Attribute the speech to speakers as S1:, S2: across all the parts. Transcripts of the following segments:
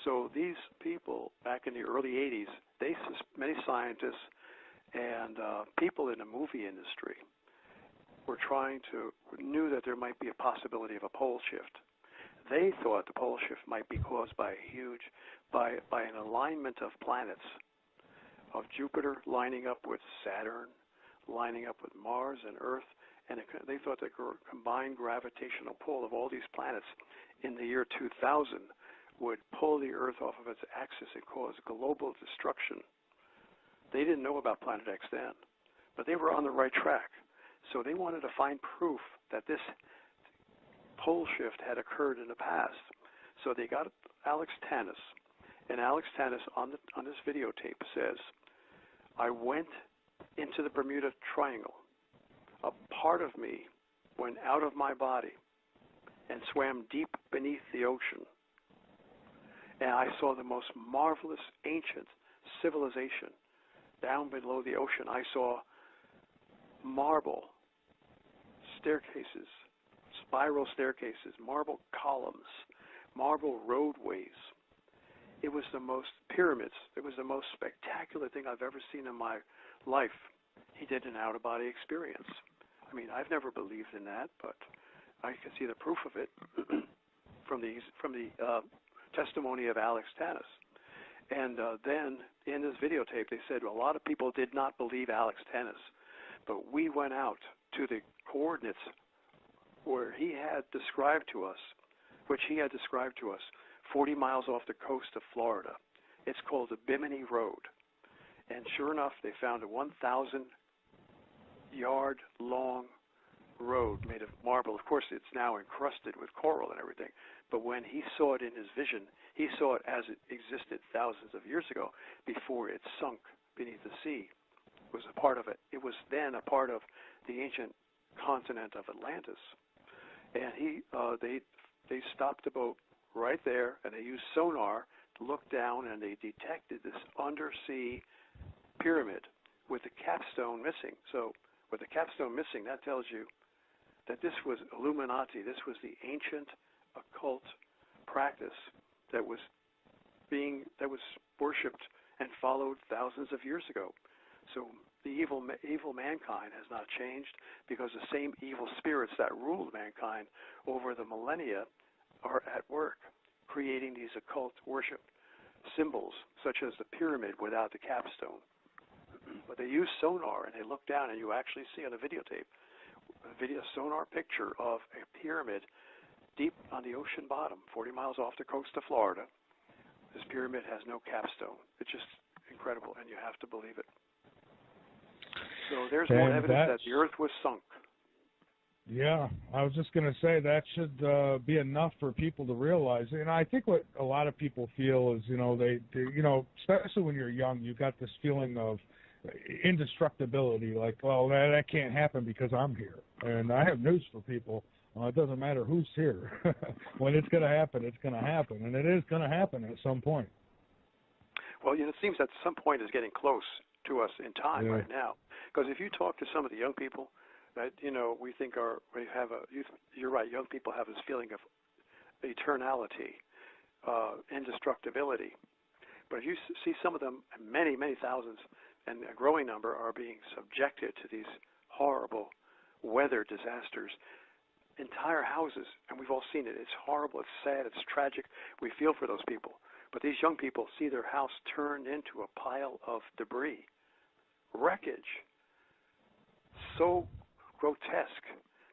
S1: So these people back in the early 80s, many scientists and people in the movie industry knew that there might be a possibility of a pole shift. They thought the pole shift might be caused by by an alignment of planets, of Jupiter lining up with Saturn, lining up with Mars and Earth, and they thought the combined gravitational pull of all these planets in the year 2000 would pull the Earth off of its axis and cause global destruction. They didn't know about Planet X then, but they were on the right track. So they wanted to find proof that this pole shift had occurred in the past. So they got Alex Tannis, and Alex Tannis on this videotape says, "I went into the Bermuda Triangle. A part of me went out of my body and swam deep beneath the ocean. And I saw the most marvelous ancient civilization down below the ocean. I saw marble staircases, spiral staircases, marble columns, marble roadways. It was the most pyramids. It was the most spectacular thing I've ever seen in my life." He did an out-of-body experience. I mean, I've never believed in that, but I can see the proof of it from the testimony of Alex Tannis. And then in this videotape, they said a lot of people did not believe Alex Tannis, but we went out to the coordinates where he had described to us, 40 miles off the coast of Florida. It's called the Bimini Road. And sure enough, they found a 1,000-yard long road made of marble. Of course, it's now encrusted with coral and everything. But when he saw it in his vision, he saw it as it existed thousands of years ago before it sunk beneath the sea. It was a part of it. It was then a part of the ancient continent of Atlantis. And they stopped the boat right there, and they used sonar to look down, and they detected this undersea pyramid with the capstone missing. So with the capstone missing, that tells you that this was Illuminati. This was the ancient occult practice that was worshipped and followed thousands of years ago. So the evil mankind has not changed, because the same evil spirits that ruled mankind over the millennia are at work, creating these occult worship symbols, such as the pyramid without the capstone. But they use sonar, and they look down, and you actually see on a videotape, a sonar picture of a pyramid deep on the ocean bottom, 40 miles off the coast of Florida. This pyramid has no capstone. It's just incredible, and you have to believe it. So there's more evidence that the Earth was sunk.
S2: Yeah, I was just going to say that should be enough for people to realize. And I think what a lot of people feel is, they especially when you're young, you got this feeling of indestructibility, like, well, that can't happen because I'm here. And I have news for people. It doesn't matter who's here. When it's going to happen, it's going to happen. And it is going to happen at some point.
S1: Well, it seems that some point is getting close to us in time right now. Because if you talk to some of the young people that, we think you're right, young people have this feeling of eternality, indestructibility. But if you see some of them, many, many thousands, and a growing number are being subjected to these horrible weather disasters. Entire houses, and we've all seen it, it's horrible, it's sad, it's tragic. We feel for those people. But these young people see their house turned into a pile of debris, wreckage, so grotesque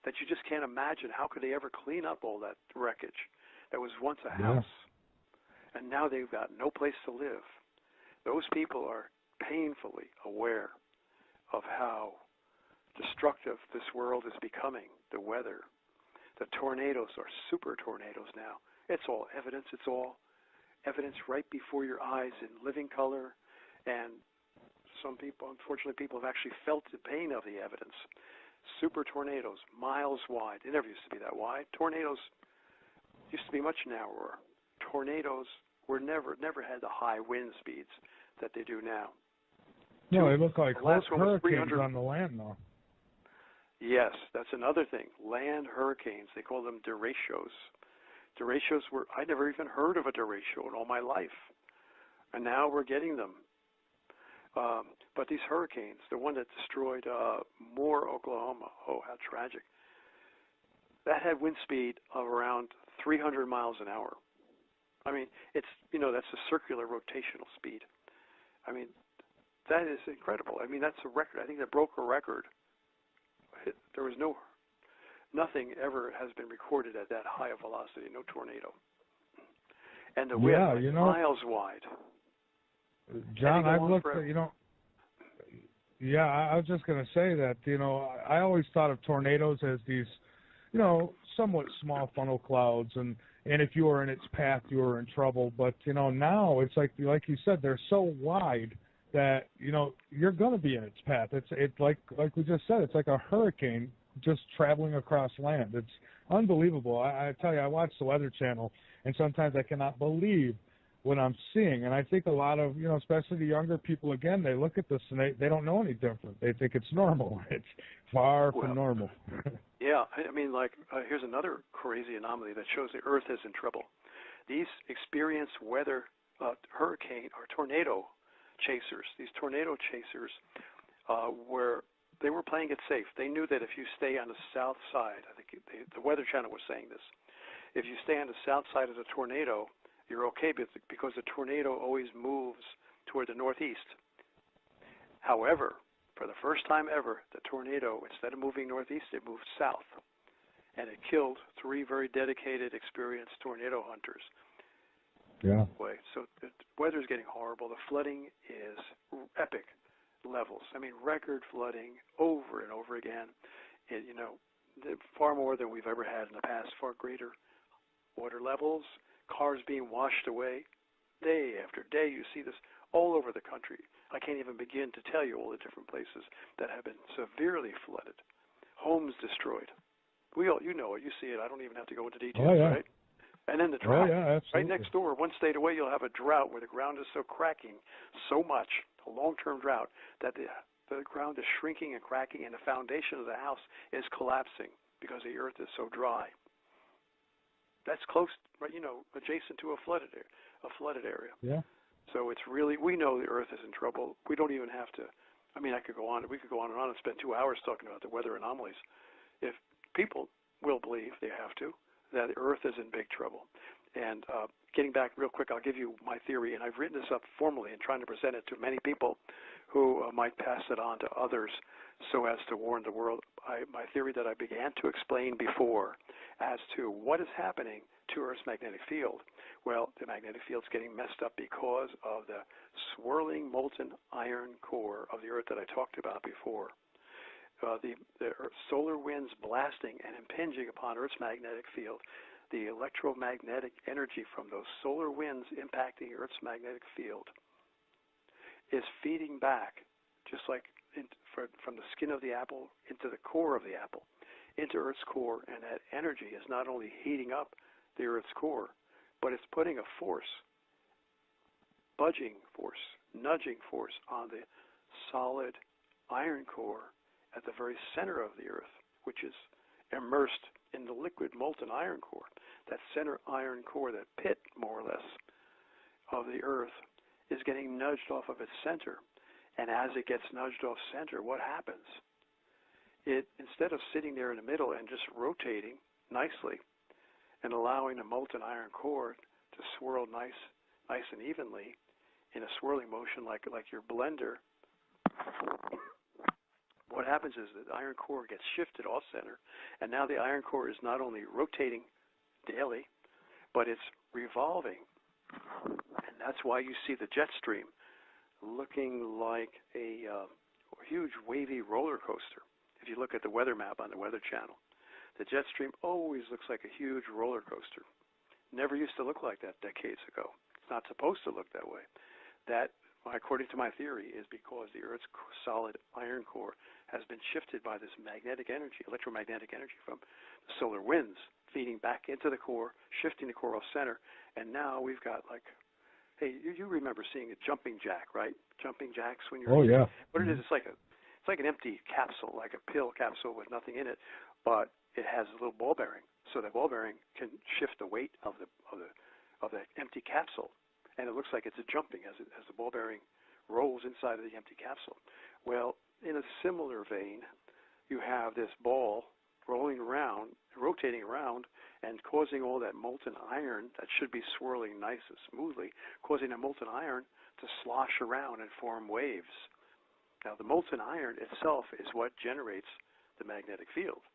S1: that you just can't imagine how could they ever clean up all that wreckage that was once a house. And now they've got no place to live. Those people are painfully aware of how destructive this world is becoming, the weather. The tornadoes are super tornadoes now. It's all evidence. It's all evidence right before your eyes in living color. And some people, unfortunately, people have actually felt the pain of the evidence. Super tornadoes, miles wide. It never used to be that wide. Tornadoes used to be much narrower. Tornadoes were never had the high wind speeds that they do now.
S2: No, they look like hurricanes on the land, though.
S1: Yes, that's another thing. Land hurricanes, they call them derechos. Derechos I never even heard of a derecho in all my life. And now we're getting them. But these hurricanes, the one that destroyed MORE, Oklahoma, oh, how tragic. That had wind speed of around 300 miles an hour. I mean, it's, that's a circular rotational speed. I mean, that is incredible. I mean, that's a record. I think that broke a record. There was nothing ever has been recorded at that high a velocity, no tornado. And the wind miles wide.
S2: John, I've looked at, I was just going to say that, I always thought of tornadoes as these, somewhat small funnel clouds, and if you were in its path, you were in trouble. But, now it's like you said, they're so wide that, you're going to be in its path. It's like we just said, it's like a hurricane just traveling across land. It's unbelievable. I tell you, I watch the Weather Channel, and sometimes I cannot believe what I'm seeing. And I think a lot of, especially the younger people, again, they look at this and they don't know any different. They think it's normal. It's far from normal.
S1: Yeah, I mean, here's another crazy anomaly that shows the Earth is in trouble. These experienced weather hurricane or tornado chasers, they were playing it safe. They knew that if you stay on the south side, I think the Weather Channel was saying this, if you stay on the south side of the tornado, you're okay because the tornado always moves toward the northeast. However, for the first time ever, the tornado, instead of moving northeast, it moved south. And it killed 3 very dedicated, experienced tornado hunters.
S2: Yeah.
S1: So the weather's getting horrible. The flooding is epic levels. I mean, record flooding over and over again. Far more than we've ever had in the past, far greater water levels, cars being washed away. Day after day, you see this all over the country. I can't even begin to tell you all the different places that have been severely flooded. Homes destroyed. You know it. You see it. I don't even have to go into details, right? And then the drought.
S2: Oh, yeah, absolutely.
S1: Right next door, one state away, you'll have a drought where the ground is so cracking so much, a long-term drought, that the ground is shrinking and cracking, and the foundation of the house is collapsing because the earth is so dry. That's close, right? Adjacent to a flooded area. Yeah. So it's really, we know the Earth is in trouble. We don't even have to. I mean, we could go on and on and spend 2 hours talking about the weather anomalies. If people will believe, they have to, that the Earth is in big trouble. And getting back real quick, I'll give you my theory, and I've written this up formally and trying to present it to many people who might pass it on to others so as to warn the world. My theory that I began to explain before as to what is happening to Earth's magnetic field. Well, the magnetic field's getting messed up because of the swirling molten iron core of the Earth that I talked about before. The solar winds blasting and impinging upon Earth's magnetic field. The electromagnetic energy from those solar winds impacting Earth's magnetic field is feeding back, just like from the skin of the apple into the core of the apple, into Earth's core, and that energy is not only heating up the Earth's core, but it's putting a force, budging force, nudging force on the solid iron core at the very center of the Earth, which is immersed in the liquid molten iron core. That center iron core, that pit, more or less, of the Earth is getting nudged off of its center. And as it gets nudged off center, what happens? It, instead of sitting there in the middle and just rotating nicely and allowing the molten iron core to swirl nice and evenly in a swirling motion like your blender, what happens is that the iron core gets shifted off center, and now the iron core is not only rotating daily, but it's revolving. And that's why you see the jet stream looking like a huge wavy roller coaster. If you look at the weather map on the Weather Channel, the jet stream always looks like a huge roller coaster. Never used to look like that decades ago. It's not supposed to look that way. That, according to my theory, is because the Earth's solid iron core has been shifted by this magnetic energy, electromagnetic energy from the solar winds, feeding back into the core, shifting the core off center, and now we've got hey, you remember seeing a jumping jack, right? Jumping jacks when you're...
S2: Oh, yeah.
S1: What it is, it's like an empty capsule, like a pill capsule with nothing in it, but it has a little ball bearing. so that ball bearing can shift the weight of the empty capsule, and it looks like it's jumping as the ball bearing rolls inside of the empty capsule. Well, in a similar vein, you have this ball rolling around, rotating around, and causing all that molten iron that should be swirling nice and smoothly, causing the molten iron to slosh around and form waves. Now, the molten iron itself is what generates the magnetic field,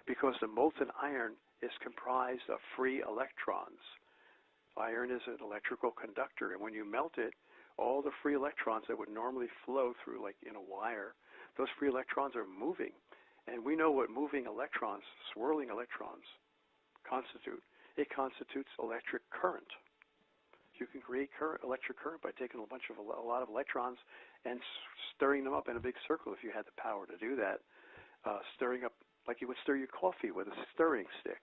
S1: because the molten iron is comprised of free electrons. Iron is an electrical conductor, and when you melt it, all the free electrons that would normally flow through, like in a wire, those free electrons are moving. And we know what moving electrons, swirling electrons, constitute. It constitutes electric current. You can create electric current by taking a lot of electrons and stirring them up in a big circle if you had the power to do that. Stirring up like you would stir your coffee with a stirring stick.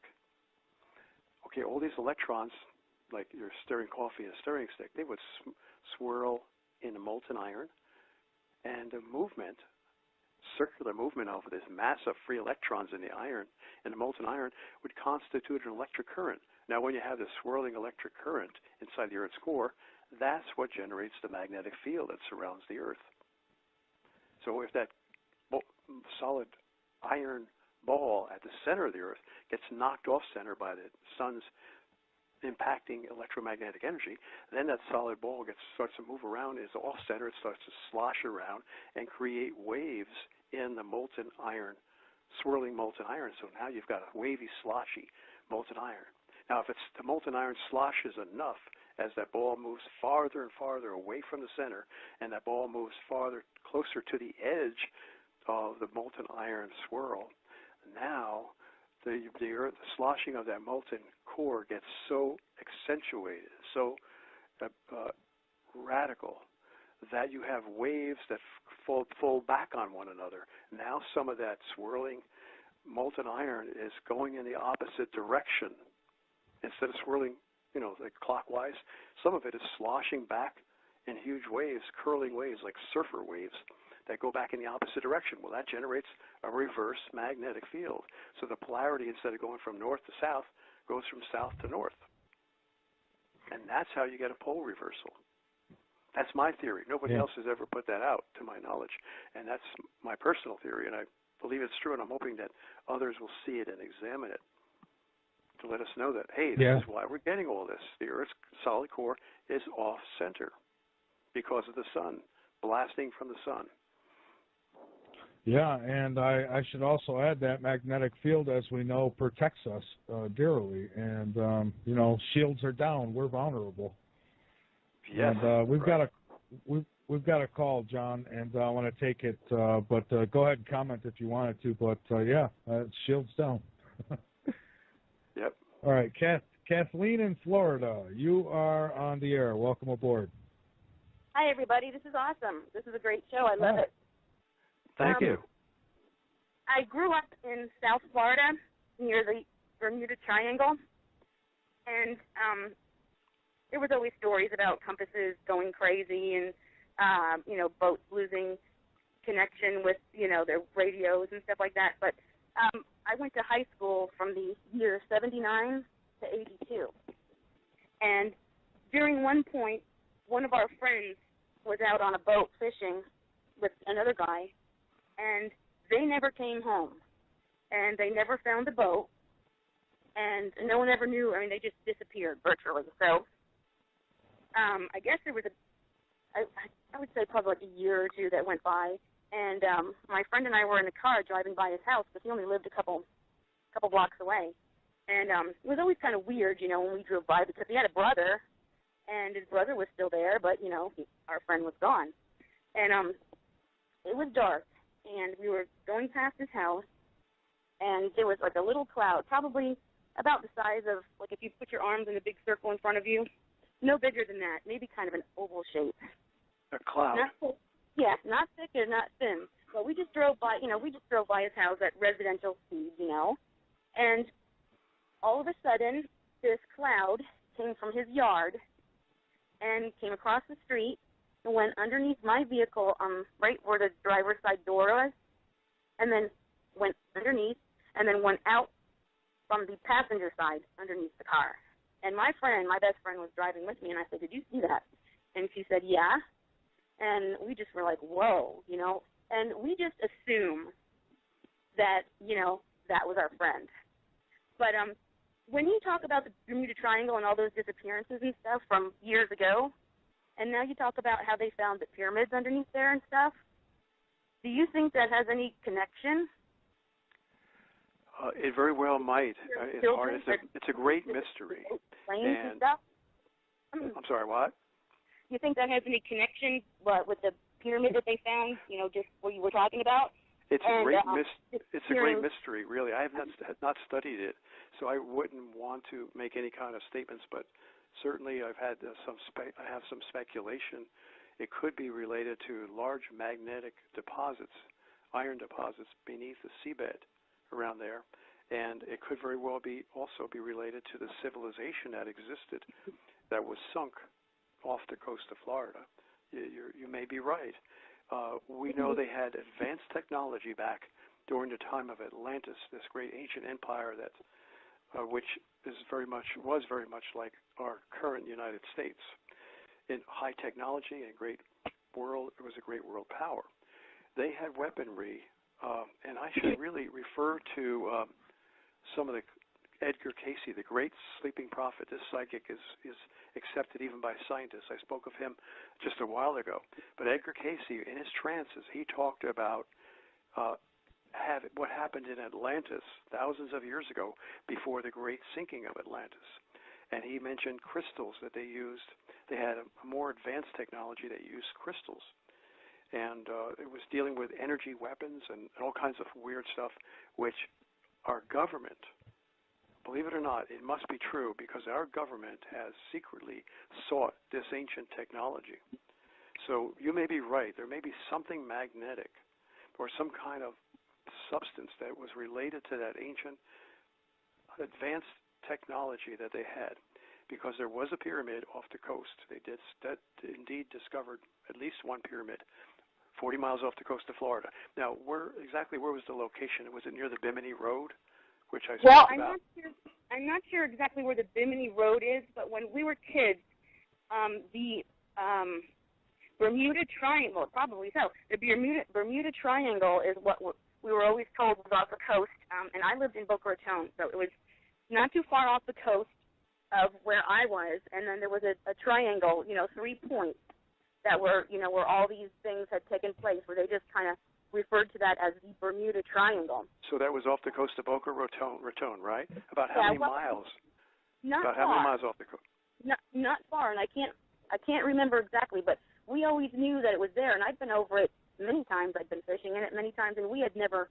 S1: Okay, all these electrons, like you're stirring coffee in a stirring stick, they would swirl in the molten iron, and the movement, circular movement of this mass of free electrons in the iron, in the molten iron, would constitute an electric current. Now, when you have this swirling electric current inside the Earth's core, that's what generates the magnetic field that surrounds the Earth. So if that solid iron ball at the center of the Earth gets knocked off center by the sun's impacting electromagnetic energy, then that solid ball starts to move around, is off center, it starts to slosh around and create waves in the molten iron, swirling molten iron. So now you've got a wavy, sloshy molten iron. Now, if the molten iron sloshes enough as that ball moves farther and farther away from the center, and that ball moves farther, closer to the edge of the molten iron swirl, now the sloshing of that molten core gets so accentuated, so radical, that you have waves that fold back on one another. Now some of that swirling molten iron is going in the opposite direction. Instead of swirling, like clockwise, some of it is sloshing back in huge waves, curling waves like surfer waves that go back in the opposite direction. Well, that generates a reverse magnetic field. So the polarity, instead of going from north to south, goes from south to north. And that's how you get a pole reversal. That's my theory. Nobody else has ever put that out, to my knowledge. And that's my personal theory, and I believe it's true, and I'm hoping that others will see it and examine it to let us know that, hey, this is why we're getting all this. The Earth's solid core is off-center because of the sun, blasting from the sun.
S2: Yeah, and I should also add that magnetic field, as we know, protects us dearly. And, shields are down. We're vulnerable.
S1: Yes.
S2: And we've got a call, John, and I want to take it. But go ahead and comment if you wanted to. But, shields down.
S1: Yep.
S2: All right, Kathleen in Florida, you are on the air. Welcome aboard.
S3: Hi, everybody. This is awesome. This is a great show. I love it.
S1: Thank you.
S3: I grew up in South Florida near the Bermuda Triangle, and there was always stories about compasses going crazy and, boats losing connection with, their radios and stuff like that. But I went to high school from the year 79 to 82. And during one point, one of our friends was out on a boat fishing with another guy, and they never came home, and they never found the boat, and no one ever knew. I mean, they just disappeared virtually. So I guess there was I would say probably like a year or two that went by, and my friend and I were in a car driving by his house because he only lived a couple blocks away, and it was always kind of weird, when we drove by, because he had a brother, and his brother was still there, but, our friend was gone. And it was dark, and we were going past his house, and there was like a little cloud, probably about the size of, like if you put your arms in a big circle in front of you, no bigger than that, maybe kind of an oval shape.
S1: A cloud.
S3: Not thick and not thin. But we just drove by, his house at residential speed, and all of a sudden, this cloud came from his yard and came across the street and went underneath my vehicle, right where the driver's side door was, and then went underneath, and then went out from the passenger side underneath the car. And my best friend was driving with me, and I said, did you see that? And she said, yeah. And we just were like, whoa, you know. And we just assume that, you know, that was our friend. But when you talk about the Bermuda Triangle and all those disappearances and stuff from years ago, and now you talk about how they found the pyramids underneath there and stuff, do you think that has any connection?
S1: It very well might. It's a great mystery. And I'm sorry, what?
S3: You think that has any connection with the pyramid that they found, you know, just what you were talking about?
S1: It's a great mystery, really. I have not studied it, so I wouldn't want to make any kind of statements, but certainly I've had I have some speculation. It could be related to large magnetic deposits, iron deposits beneath the seabed around there, and it could very well also be related to the civilization that existed that was sunk off the coast of Florida. You may be right. We know they had advanced technology back during the time of Atlantis, this great ancient empire that which was very much like our current United States in high technology and great world. It was a great world power. They had weaponry, and I should really refer to some of the Edgar Cayce, the great sleeping prophet. This psychic is accepted even by scientists. I spoke of him just a while ago. But Edgar Cayce, in his trances, he talked about what happened in Atlantis thousands of years ago before the great sinking of Atlantis. And he mentioned crystals that they used. They had a more advanced technology that used crystals. And it was dealing with energy weapons and all kinds of weird stuff, which our government, believe it or not, it must be true, because our government has secretly sought this ancient technology. So you may be right. There may be something magnetic or some kind of substance that was related to that ancient advanced technology that they had, because there was a pyramid off the coast. They did indeed discovered at least one pyramid 40 miles off the coast of Florida. Now, where was the location? Was it near the Bimini Road, which I spoke about?
S3: I'm not sure exactly where the Bimini Road is, but when we were kids, the Bermuda Triangle, probably so, the Bermuda Triangle is what we were always told was off the coast, and I lived in Boca Raton, so it was not too far off the coast of where I was, and then there was a triangle, 3 points that were, where all these things had taken place, where they just kind of referred to that as the Bermuda Triangle.
S1: So that was off the coast of Boca Raton, right? About how many miles? How many miles off the coast?
S3: Not far, and I can't remember exactly, but we always knew that it was there, and I've been over it many times. I've been fishing in it many times, and we had never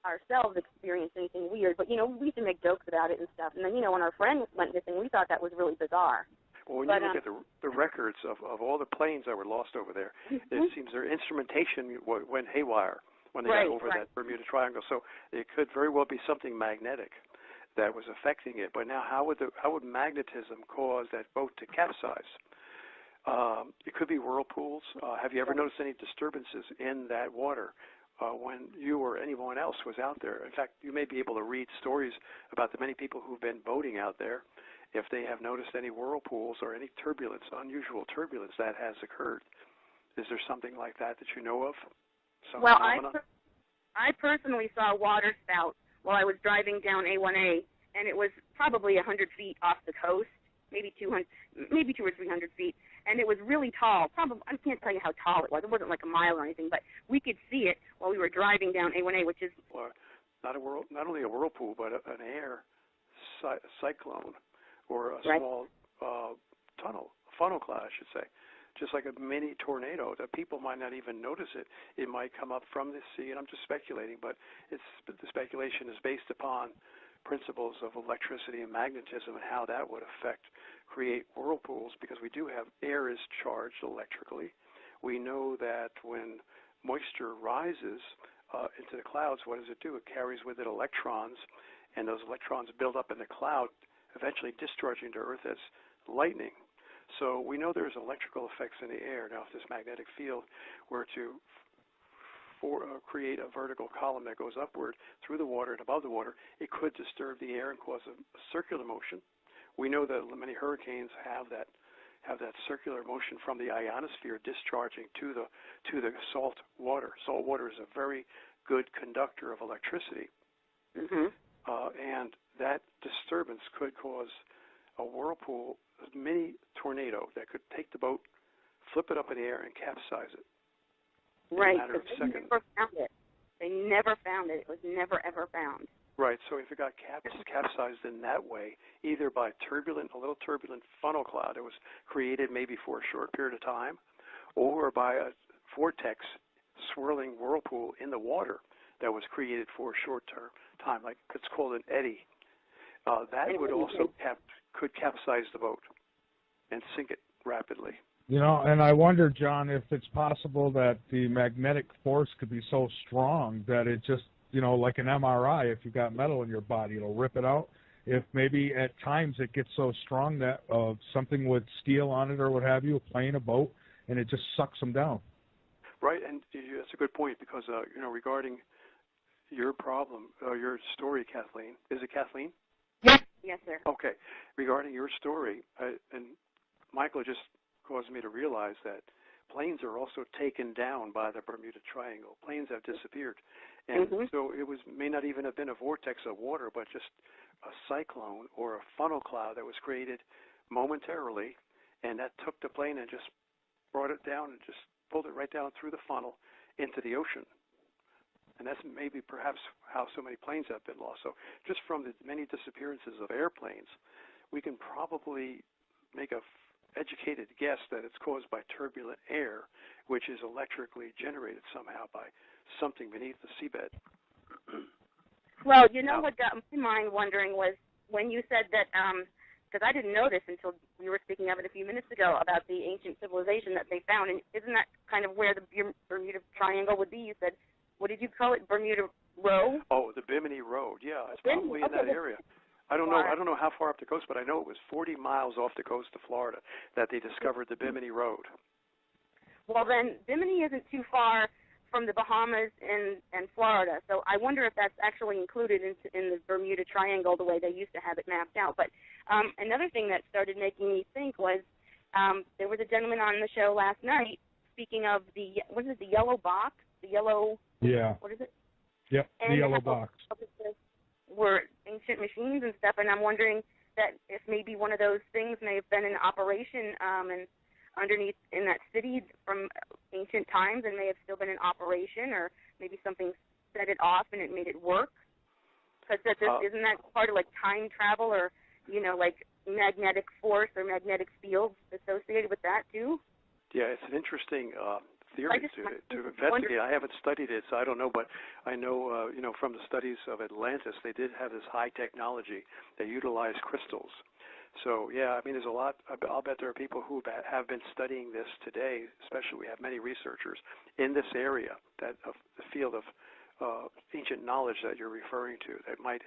S3: ourselves experienced anything weird, but, we used to make jokes about it and stuff, and then, when our friend went missing, we thought that was really bizarre.
S1: Well, when you look at the records of all the planes that were lost over there, it seems their instrumentation went haywire when they got over that Bermuda Triangle. So it could very well be something magnetic that was affecting it. But now, how would magnetism cause that boat to capsize? It could be whirlpools. Have you ever noticed any disturbances in that water when you or anyone else was out there? In fact, you may be able to read stories about the many people who've been boating out there, if they have noticed any whirlpools or any turbulence, unusual turbulence that has occurred. Is there something like that you know of?
S3: Well, I personally saw a water spout while I was driving down A1A, and it was probably 100 feet off the coast, maybe 200 or 300 feet, and it was really tall. Probably, I can't tell you how tall it was. It wasn't like a mile or anything, but we could see it while we were driving down A1A, which is
S1: not only a whirlpool, but an air cyclone, or a small funnel cloud, I should say, just like a mini tornado that people might not even notice it. It might come up from the sea, and I'm just speculating, but the speculation is based upon principles of electricity and magnetism and how that would create whirlpools, because we do have air is charged electrically. We know that when moisture rises into the clouds, what does it do? It carries with it electrons, and those electrons build up in the cloud, eventually discharging to Earth as lightning. So we know there's electrical effects in the air. Now, if this magnetic field were to create a vertical column that goes upward through the water and above the water, it could disturb the air and cause a circular motion. We know that many hurricanes have that circular motion from the ionosphere discharging to the salt water. Salt water is a very good conductor of electricity, and that disturbance could cause a whirlpool, a mini tornado that could take the boat, flip it up in the air, and capsize it.
S3: Right,
S1: in a matter of seconds.
S3: They never found it. They never found it. It was never, ever found.
S1: Right, so if it got capsized in that way, either by a little turbulent funnel cloud that was created maybe for a short period of time, or by a vortex swirling whirlpool in the water that was created for a short time, like it's called an eddy, that would also could capsize the boat and sink it rapidly.
S2: You know, and I wonder, John, if it's possible that the magnetic force could be so strong that it just, you know, like an MRI, if you've got metal in your body, it'll rip it out. If maybe at times it gets so strong that something with steel on it or what have you, a plane, a boat, and it just sucks them down.
S1: Right, and that's a good point because, you know, regarding your problem, your story, Kathleen. Is it Kathleen?
S3: Yes. Yes, sir.
S1: Okay. Regarding your story, and Michael just caused me to realize that planes are also taken down by the Bermuda Triangle. Planes have disappeared. And so it may not even have been a vortex of water, but just a cyclone or a funnel cloud that was created momentarily, and that took the plane and just brought it down and just pulled it right down through the funnel into the ocean. And that's maybe perhaps how so many planes have been lost. So just from the many disappearances of airplanes, we can probably make a educated guess that it's caused by turbulent air, which is electrically generated somehow by something beneath the seabed.
S3: Well, you know what got my mind wondering was when you said that, because I didn't know this until we were speaking of it a few minutes ago about the ancient civilization that they found, and isn't that kind of where the Bermuda Triangle would be? You said, what did you call it, Bermuda Row?
S1: Oh, the Bimini Road, yeah, it's probably in that area. I don't know how far up the coast, but I know it was 40 miles off the coast of Florida that they discovered the Bimini Road.
S3: Well, then Bimini isn't too far from the Bahamas and Florida, so I wonder if that's actually included in the Bermuda Triangle the way they used to have it mapped out. But another thing that started making me think was there was a gentleman on the show last night speaking of the yellow box, the yellow.
S2: Yeah.
S3: What is it?
S2: Yep, the yellow box.
S3: Were ancient machines and stuff, and I'm wondering that if maybe one of those things may have been in operation and underneath in that city from ancient times and may have still been in operation, or maybe something set it off and it made it work. Because isn't that part of like time travel or, you know, like magnetic force or magnetic fields associated with that too? Yeah,
S1: it's an interesting theory to investigate. I haven't studied it, so I don't know, but I know, you know, from the studies of Atlantis, they did have this high technology. They utilized crystals. So, yeah, I mean, there's a lot. I'll bet there are people who have been studying this today, especially we have many researchers in this area, the field of ancient knowledge that you're referring to, that might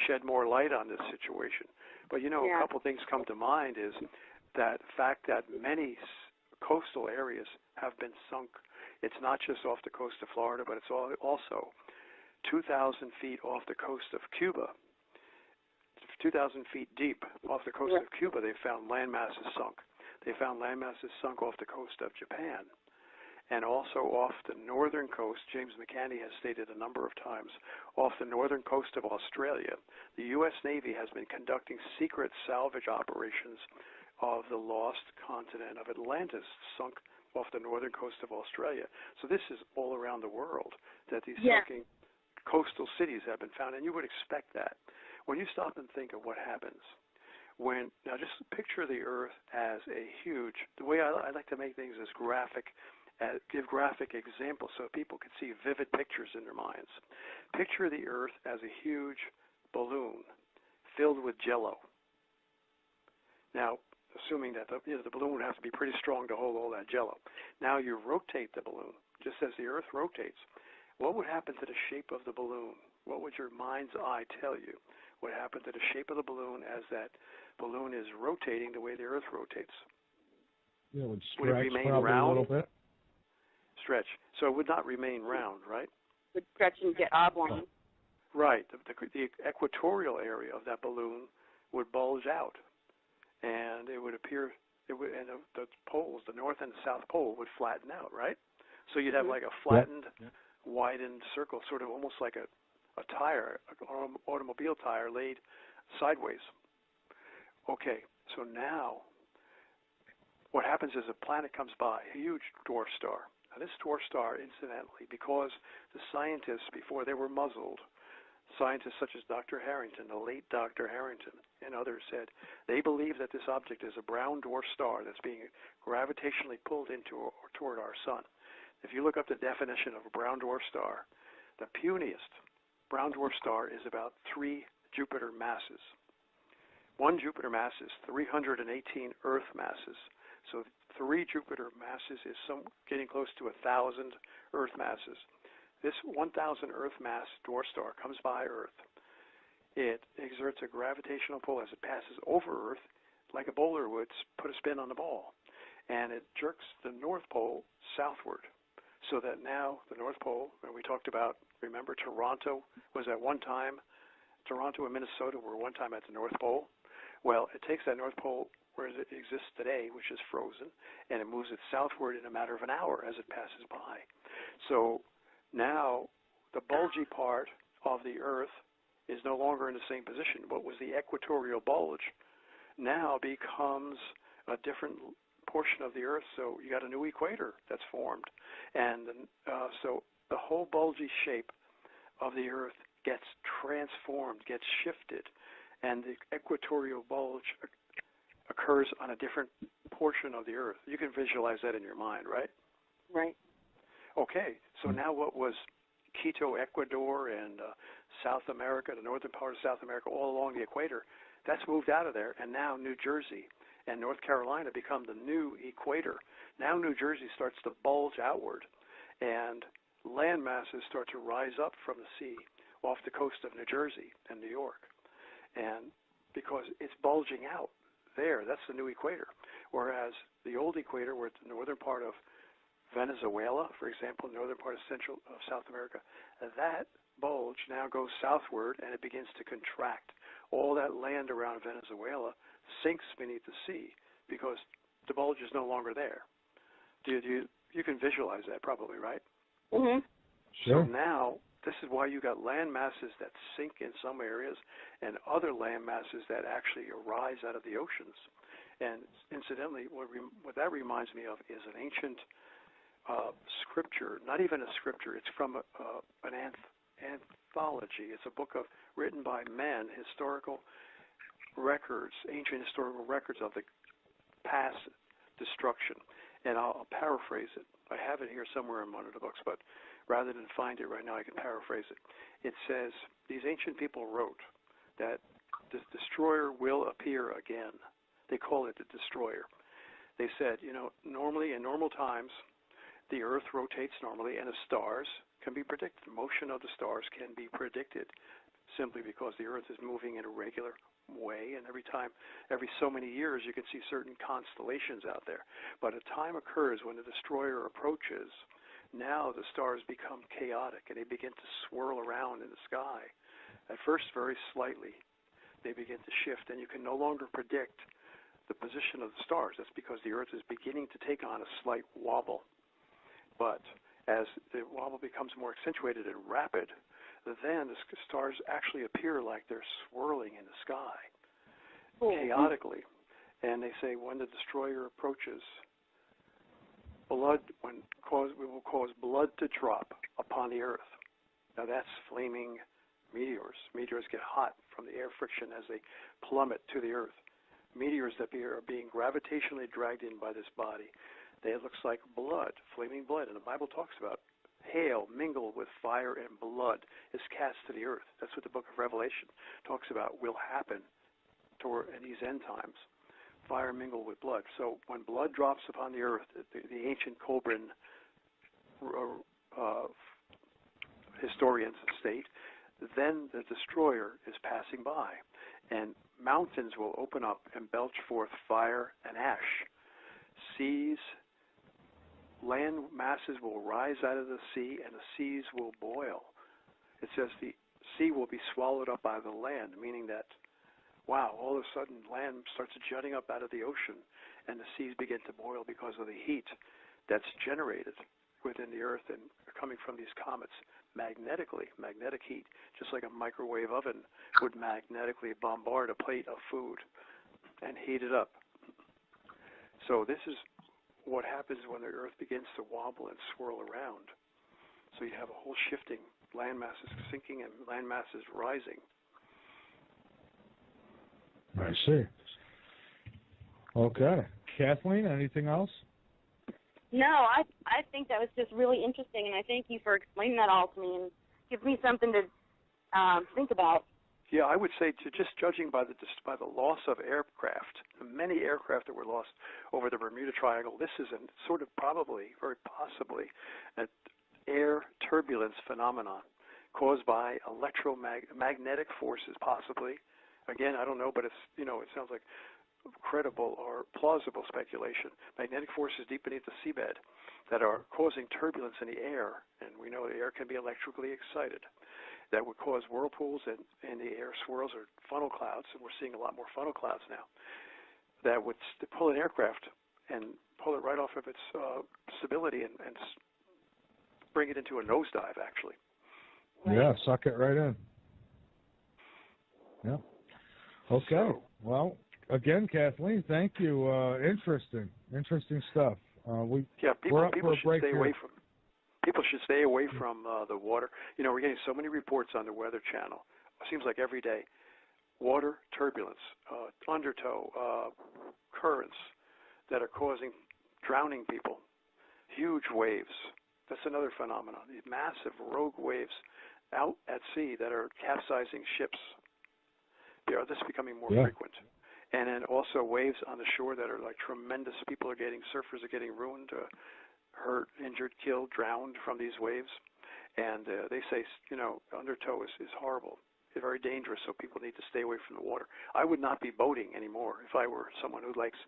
S1: shed more light on this situation. But, you know, a couple things come to mind is that fact that many coastal areas have been sunk. It's not just off the coast of Florida, but it's also 2,000 feet off the coast of Cuba. 2,000 feet deep off the coast of Cuba, they found land masses sunk. They found land masses sunk off the coast of Japan. And also off the northern coast, James McCanney has stated a number of times, off the northern coast of Australia, the U.S. Navy has been conducting secret salvage operations of the lost continent of Atlantis, sunk off the northern coast of Australia. So this is all around the world that these sunken coastal cities have been found, and you would expect that. When you stop and think of what happens, now just picture the Earth as a huge, the way I like to make things is graphic, give graphic examples so people can see vivid pictures in their minds. Picture the Earth as a huge balloon filled with jello. Now, assuming that the balloon would have to be pretty strong to hold all that jello. Now you rotate the balloon, just as the Earth rotates. What would happen to the shape of the balloon? What would your mind's eye tell you would happen to the shape of the balloon as that balloon is rotating the way the Earth rotates?
S2: Yeah, it would
S1: it remain
S2: round
S1: round?
S2: a little bit.
S1: stretch. So it would not remain round, right?
S3: Would stretch and get oblong.
S1: Right. The equatorial area of that balloon would bulge out, and it would appear, and the poles, the north and the south pole, would flatten out, right? So you'd have like a flattened, widened circle, sort of almost like a tire, an automobile tire laid sideways. Okay, so now what happens is a planet comes by, a huge dwarf star. Now this dwarf star, incidentally, because the scientists, before they were muzzled, scientists such as Dr. Harrington, the late Dr. Harrington, and others said they believe that this object is a brown dwarf star that's being gravitationally pulled into or toward our sun. If you look up the definition of a brown dwarf star, the puniest brown dwarf star is about 3 Jupiter masses. 1 Jupiter mass is 318 Earth masses. So 3 Jupiter masses is getting close to 1,000 Earth masses. This 1,000 Earth mass dwarf star comes by Earth. It exerts a gravitational pull as it passes over Earth, like a bowler would put a spin on the ball. And it jerks the North Pole southward, so that now the North Pole, and we talked about, remember, Toronto was at one time, Toronto and Minnesota were one time at the North Pole. Well, it takes that North Pole where it exists today, which is frozen, and it moves it southward in a matter of an hour as it passes by. So now the bulgy part of the Earth is no longer in the same position. What was the equatorial bulge now becomes a different portion of the Earth, so you got a new equator that's formed. And so the whole bulgy shape of the Earth gets transformed, gets shifted, and the equatorial bulge occurs on a different portion of the Earth. You can visualize that in your mind, right?
S3: Right.
S1: Okay, so now what was Quito, Ecuador, and South America, the northern part of South America, all along the equator, that's moved out of there, and now New Jersey and North Carolina become the new equator. Now New Jersey starts to bulge outward, and land masses start to rise up from the sea off the coast of New Jersey and New York. And because it's bulging out there, that's the new equator. Whereas the old equator, where it's the northern part of Venezuela, for example, northern part of South America, that bulge now goes southward and it begins to contract. All that land around Venezuela sinks beneath the sea because the bulge is no longer there. You can visualize that probably, right?
S3: Mm-hmm.
S2: Sure.
S1: So now this is why you got land masses that sink in some areas and other land masses that actually arise out of the oceans. And incidentally, what that reminds me of is an ancient scripture, not even a scripture, it's from an anthology. It's a book written by men, historical records, ancient historical records of the past destruction. And I'll paraphrase it. I have it here somewhere in one of the books, but rather than find it right now, I can paraphrase it. It says, these ancient people wrote that the destroyer will appear again. They call it the destroyer. They said, normally in normal times, the Earth rotates normally, and the stars can be predicted. Motion of the stars can be predicted simply because the Earth is moving in a regular way, and every so many years, you can see certain constellations out there. But a time occurs when the destroyer approaches. Now the stars become chaotic, and they begin to swirl around in the sky. At first, very slightly, they begin to shift, and you can no longer predict the position of the stars. That's because the Earth is beginning to take on a slight wobble. But as the wobble becomes more accentuated and rapid, then the stars actually appear like they're swirling in the sky, chaotically. And they say when the destroyer approaches, we will cause blood to drop upon the Earth. Now that's flaming meteors. Meteors get hot from the air friction as they plummet to the Earth. Meteors that are being gravitationally dragged in by this body. It looks like blood, flaming blood. And the Bible talks about hail mingled with fire and blood is cast to the earth. That's what the book of Revelation talks about will happen in these end times. Fire mingled with blood. So when blood drops upon the earth, the ancient Colburn historians state, then the destroyer is passing by, and mountains will open up and belch forth fire and ash. Seas land masses will rise out of the sea and the seas will boil. It says the sea will be swallowed up by the land, meaning that, wow, all of a sudden land starts jutting up out of the ocean and the seas begin to boil because of the heat that's generated within the earth and coming from these comets magnetically, magnetic heat, just like a microwave oven would magnetically bombard a plate of food and heat it up. So this is what happens when the earth begins to wobble and swirl around. So you have a whole shifting, land masses sinking and land masses rising.
S2: I see. Okay. Kathleen, anything else?
S3: No, I think that was just really interesting, and I thank you for explaining that all to me and give me something to think about.
S1: Yeah, I would say just judging by the loss of aircraft, many aircraft that were lost over the Bermuda Triangle, this is a sort of probably, very possibly, an air turbulence phenomenon caused by electromagnetic forces, possibly. Again, I don't know, but it's, it sounds like credible or plausible speculation. Magnetic forces deep beneath the seabed that are causing turbulence in the air, and we know the air can be electrically excited, that would cause whirlpools and the air swirls or funnel clouds, and we're seeing a lot more funnel clouds now, that would pull an aircraft and pull it right off of its stability and bring it into a nosedive, actually.
S2: Yeah, suck it right in. Yeah. Okay. Well, again, Kathleen, thank you. Interesting stuff.
S1: People should stay away from. People should stay away from the water. We're getting so many reports on the Weather Channel. It seems like every day. Water turbulence, undertow, currents that are causing drowning people, huge waves. That's another phenomenon. These massive rogue waves out at sea that are capsizing ships. This is becoming more frequent. And then also waves on the shore that are like tremendous. Surfers are getting ruined, hurt, injured, killed, drowned from these waves. And they say, undertow is horrible. It's very dangerous, so people need to stay away from the water. I would not be boating anymore if I were someone who likes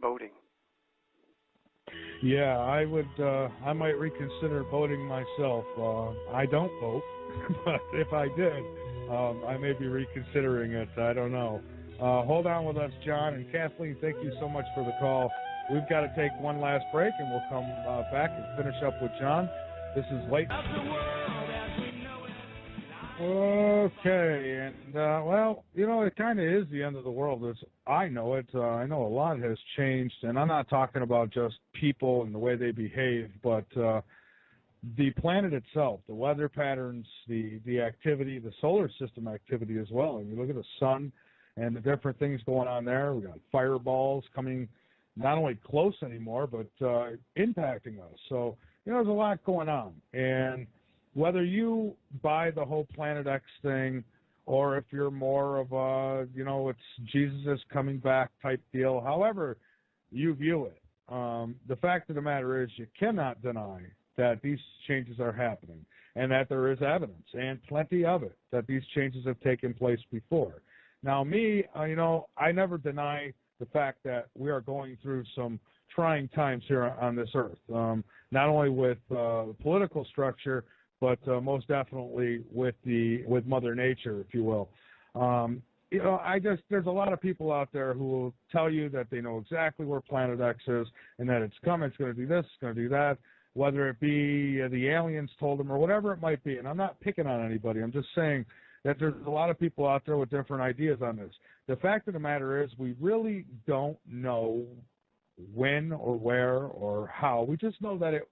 S1: boating.
S2: Yeah, I would. I might reconsider boating myself. I don't boat, but if I did, I may be reconsidering it. I don't know. Hold on with us, John and Kathleen. Thank you so much for the call. We've got to take one last break, and we'll come back and finish up with John. This is Late. Okay, and it kind of is the end of the world. I know it. I know a lot has changed, and I'm not talking about just people and the way they behave, but the planet itself, the weather patterns, the activity, the solar system activity as well. And you look at the sun and the different things going on there. We got fireballs coming not only close anymore, but impacting us. So, there's a lot going on. And whether you buy the whole Planet X thing or if you're more of a, it's Jesus is coming back type deal, however you view it, the fact of the matter is you cannot deny that these changes are happening and that there is evidence and plenty of it that these changes have taken place before. Now, me, I never deny the fact that we are going through some trying times here on this earth, not only with political structure, but most definitely with Mother Nature, if you will. There's a lot of people out there who will tell you that they know exactly where Planet X is and that it's coming, it's going to do this, it's going to do that, whether it be the aliens told them or whatever it might be. And I'm not picking on anybody. I'm just saying that there's a lot of people out there with different ideas on this. The fact of the matter is we really don't know when or where or how. We just know that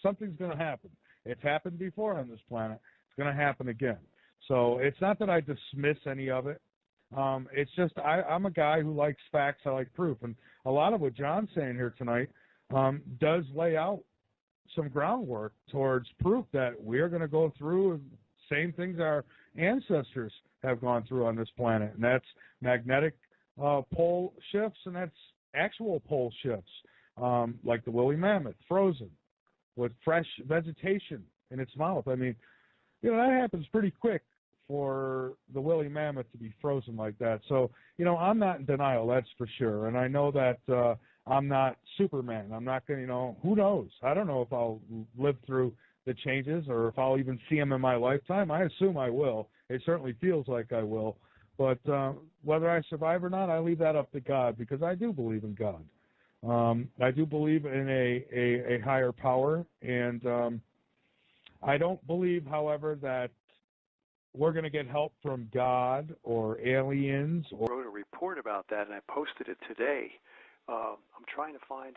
S2: something's going to happen. It's happened before on this planet. It's going to happen again. So it's not that I dismiss any of it. It's just I'm a guy who likes facts. I like proof. And a lot of what John's saying here tonight does lay out some groundwork towards proof that we're going to go through the same things our ancestors have gone through on this planet. And that's magnetic pole shifts, and that's actual pole shifts, like the woolly mammoth, frozen, with fresh vegetation in its mouth. I mean, that happens pretty quick for the woolly mammoth to be frozen like that. So, I'm not in denial, that's for sure. And I know that I'm not Superman. I'm not going to, who knows? I don't know if I'll live through the changes or if I'll even see them in my lifetime. I assume I will. It certainly feels like I will. But whether I survive or not, I leave that up to God, because I do believe in God. I do believe in a higher power, and I don't believe, however, that we're going to get help from God or aliens.
S1: I wrote a report about that, and I posted it today. I'm trying to find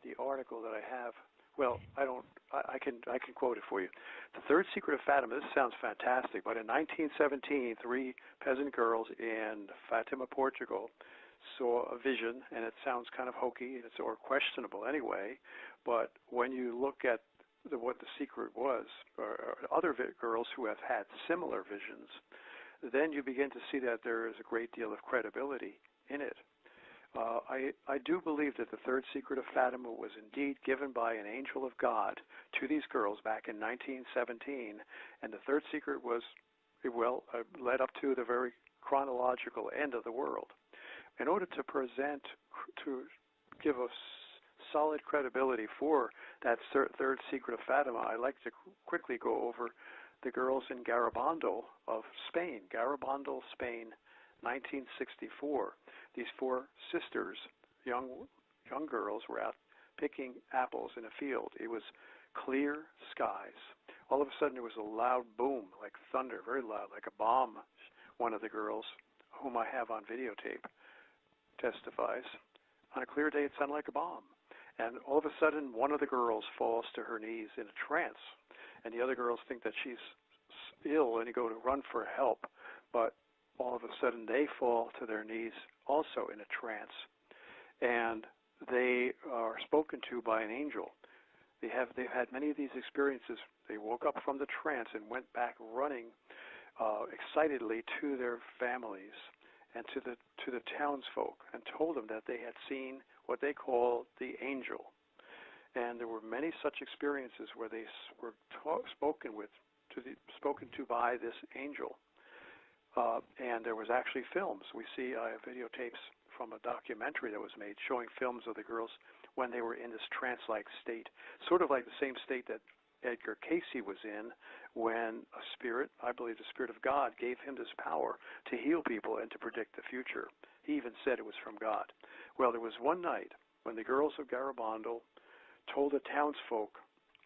S1: the article that I have. Well, I can quote it for you. The third secret of Fatima. This sounds fantastic, but in 1917, 3 peasant girls in Fatima, Portugal, saw a vision, and it sounds kind of hokey or questionable anyway. But when you look at what the secret was, or other girls who have had similar visions, then you begin to see that there is a great deal of credibility in it. I do believe that the third secret of Fatima was indeed given by an angel of God to these girls back in 1917, and the third secret was, led up to the very chronological end of the world. In order to give us solid credibility for that third secret of Fatima, I'd like to quickly go over the girls in Garabandal of Spain. Garabandal, Spain, 1964. These 4 sisters, young girls, were out picking apples in a field. It was clear skies. All of a sudden there was a loud boom, like thunder, very loud, like a bomb. One of the girls, whom I have on videotape, testifies. On a clear day it sounded like a bomb. And all of a sudden one of the girls falls to her knees in a trance, and the other girls think that she's ill and you go to run for help, but all of a sudden they fall to their knees also in a trance, and they are spoken to by an angel. They've had many of these experiences. They woke up from the trance and went back running excitedly to their families and to the townsfolk, and told them that they had seen what they call the angel. And there were many such experiences where they were spoken to by this angel. And there was actually films. We see videotapes from a documentary that was made showing films of the girls when they were in this trance-like state, sort of like the same state that Edgar Cayce was in when a spirit, I believe the Spirit of God, gave him this power to heal people and to predict the future. He even said it was from God. Well, there was one night when the girls of Garabandal told the townsfolk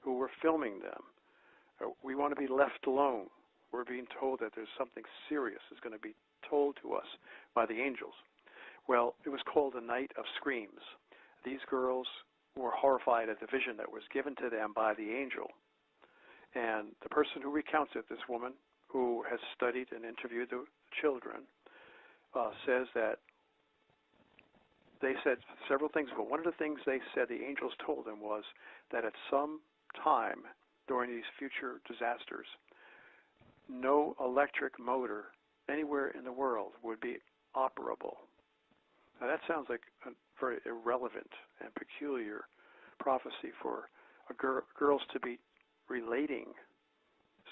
S1: who were filming them, we want to be left alone. We're being told that there's something serious is going to be told to us by the angels. Well, it was called the Night of Screams. These girls were horrified at the vision that was given to them by the angel. And the person who recounts it, this woman who has studied and interviewed the children, says that they said several things, but one of the things they said the angels told them was that at some time during these future disasters, no electric motor anywhere in the world would be operable. Now that sounds like a very irrelevant and peculiar prophecy for girls to be relating.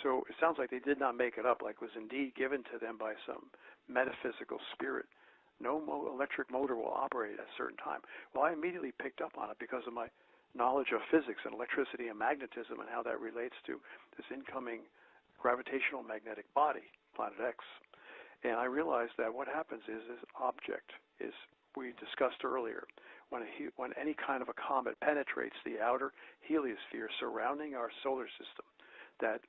S1: So it sounds like they did not make it up, like it was indeed given to them by some metaphysical spirit. No electric motor will operate at a certain time. Well, I immediately picked up on it because of my knowledge of physics and electricity and magnetism and how that relates to this incoming gravitational magnetic body, Planet X. And I realized that what happens is this object is, we discussed earlier, when any kind of a comet penetrates the outer heliosphere surrounding our solar system, that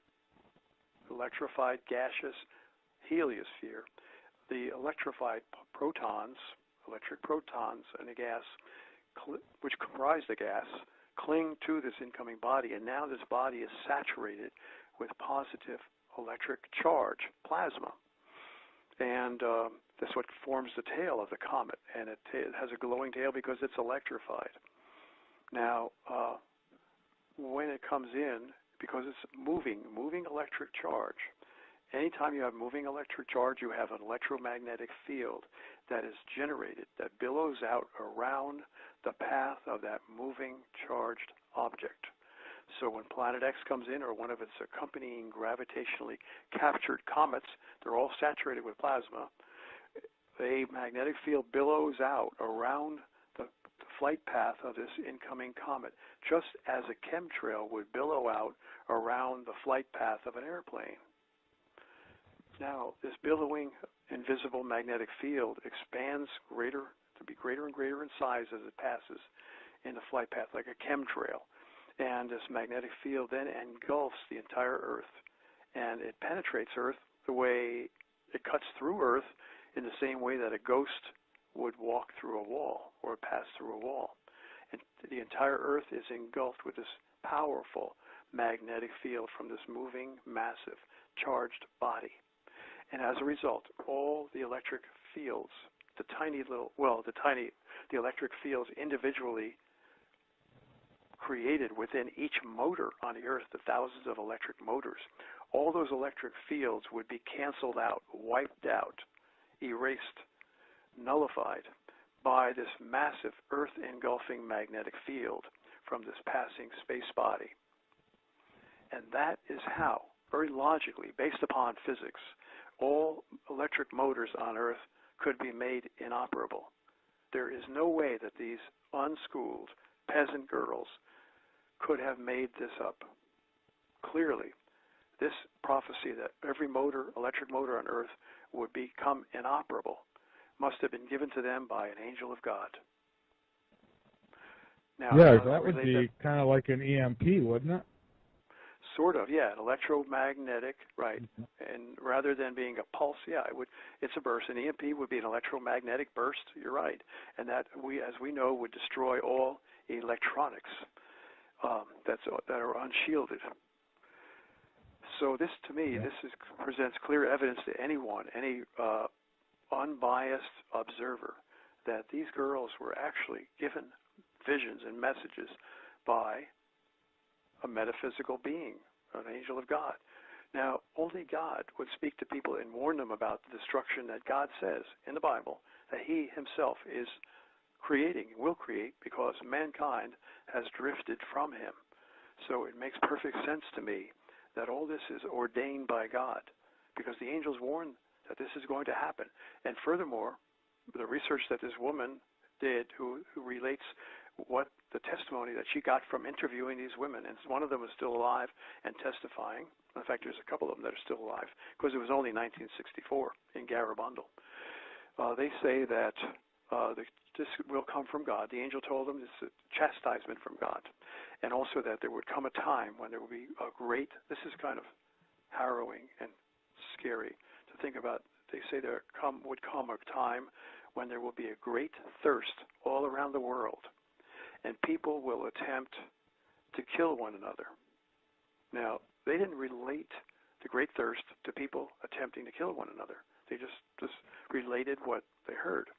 S1: electrified gaseous heliosphere, the electrified protons, electric protons in a gas, which comprise the gas, cling to this incoming body, and now this body is saturated with positive electric charge, plasma. And that's what forms the tail of the comet, and it has a glowing tail because it's electrified. Now, when it comes in, because it's moving electric charge, anytime you have moving electric charge, you have an electromagnetic field that is generated, that billows out around the path of that moving charged object. So when Planet X comes in, or one of its accompanying gravitationally captured comets, they're all saturated with plasma, a magnetic field billows out around the flight path of this incoming comet, just as a chemtrail would billow out around the flight path of an airplane. Now, this billowing invisible magnetic field expands to be greater and greater in size as it passes in the flight path, like a chemtrail. And this magnetic field then engulfs the entire Earth, and it penetrates Earth the way it cuts through Earth, in the same way that a ghost would walk through a wall or pass through a wall. And the entire Earth is engulfed with this powerful magnetic field from this moving, massive, charged body. And as a result, all the electric fields, the electric fields individually created within each motor on the Earth, the thousands of electric motors, all those electric fields would be canceled out, wiped out, erased, nullified by this massive Earth-engulfing magnetic field from this passing space body. And that is how, very logically, based upon physics, all electric motors on Earth could be made inoperable. There is no way that these unschooled peasant girls could have made this up. Clearly, this prophecy that every electric motor on Earth would become inoperable must have been given to them by an angel of God. Now,
S2: yeah, that would be kind of like an EMP, wouldn't it?
S1: Sort of, yeah, an electromagnetic, right. And rather than being a pulse, yeah, it's a burst. An EMP would be an electromagnetic burst, you're right. And that, as we know, would destroy all electronics that are unshielded. So this, to me, presents clear evidence to anyone, any unbiased observer, that these girls were actually given visions and messages by a metaphysical being, an angel of God. Now, only God would speak to people and warn them about the destruction that God says in the Bible that he himself is creating, will create, because mankind has drifted from him. So it makes perfect sense to me that all this is ordained by God, because the angels warn that this is going to happen. And furthermore, the research that this woman did, who relates what the testimony that she got from interviewing these women, and one of them was still alive and testifying. In fact, there's a couple of them that are still alive, because it was only 1964 in Garabandal. They say that this will come from God. The angel told them this is a chastisement from God, and also that there would come a time when there will be a great, this is kind of harrowing and scary to think about. They say there would come a time when there will be a great thirst all around the world, and people will attempt to kill one another. Now, they didn't relate the great thirst to people attempting to kill one another. They just related what they heard.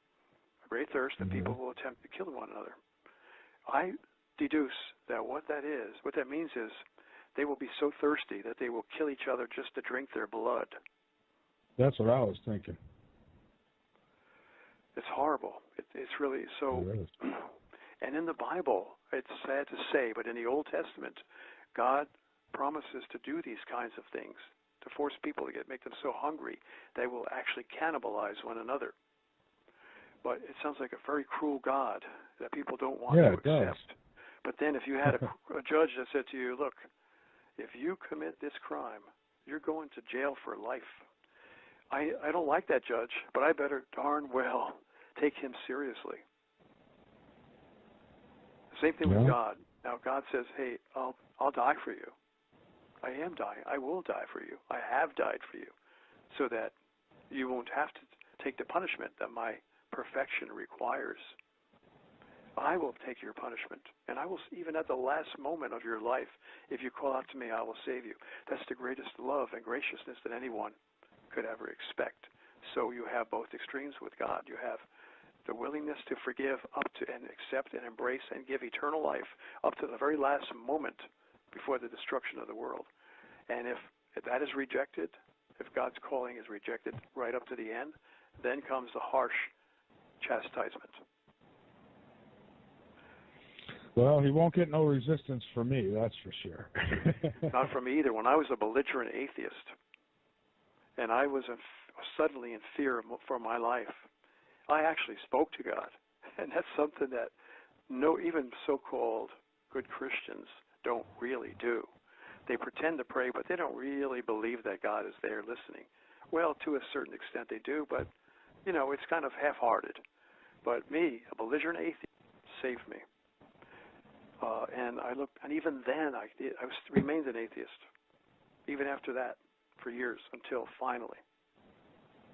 S1: A great thirst, and people will attempt to kill one another. I deduce that what that means is they will be so thirsty that they will kill each other just to drink their blood.
S2: That's what I was thinking.
S1: It's horrible. It's really so.
S2: It is.
S1: And in the Bible, it's sad to say, but in the Old Testament, God promises to do these kinds of things, to force people to make them so hungry they will actually cannibalize one another. But it sounds like a very cruel God that people don't want to accept. Does. But then if you had a judge that said to you, look, if you commit this crime, you're going to jail for life. I don't like that judge, but I better darn well take him seriously. Same thing with God. Now God says, hey, I'll die for you. I am dying. I will die for you. I have died for you, so that you won't have to take the punishment that my perfection requires. I will take your punishment, and I will, even at the last moment of your life, if you call out to me, I will save you. That's the greatest love and graciousness that anyone could ever expect. So you have both extremes with God. You have the willingness to forgive up to and accept and embrace and give eternal life up to the very last moment before the destruction of the world. And if that is rejected, if God's calling is rejected right up to the end, then comes the harsh chastisement.
S2: Well, he won't get no resistance from me, that's for sure.
S1: Not from me either. When I was a belligerent atheist, and I was suddenly in fear for my life, I actually spoke to God. And that's something that no, even so-called good Christians don't really do. They pretend to pray, but they don't really believe that God is there listening. Well, to a certain extent they do, but, it's kind of half-hearted. But me, a belligerent atheist, saved me. And even then, I remained an atheist, even after that, for years, until finally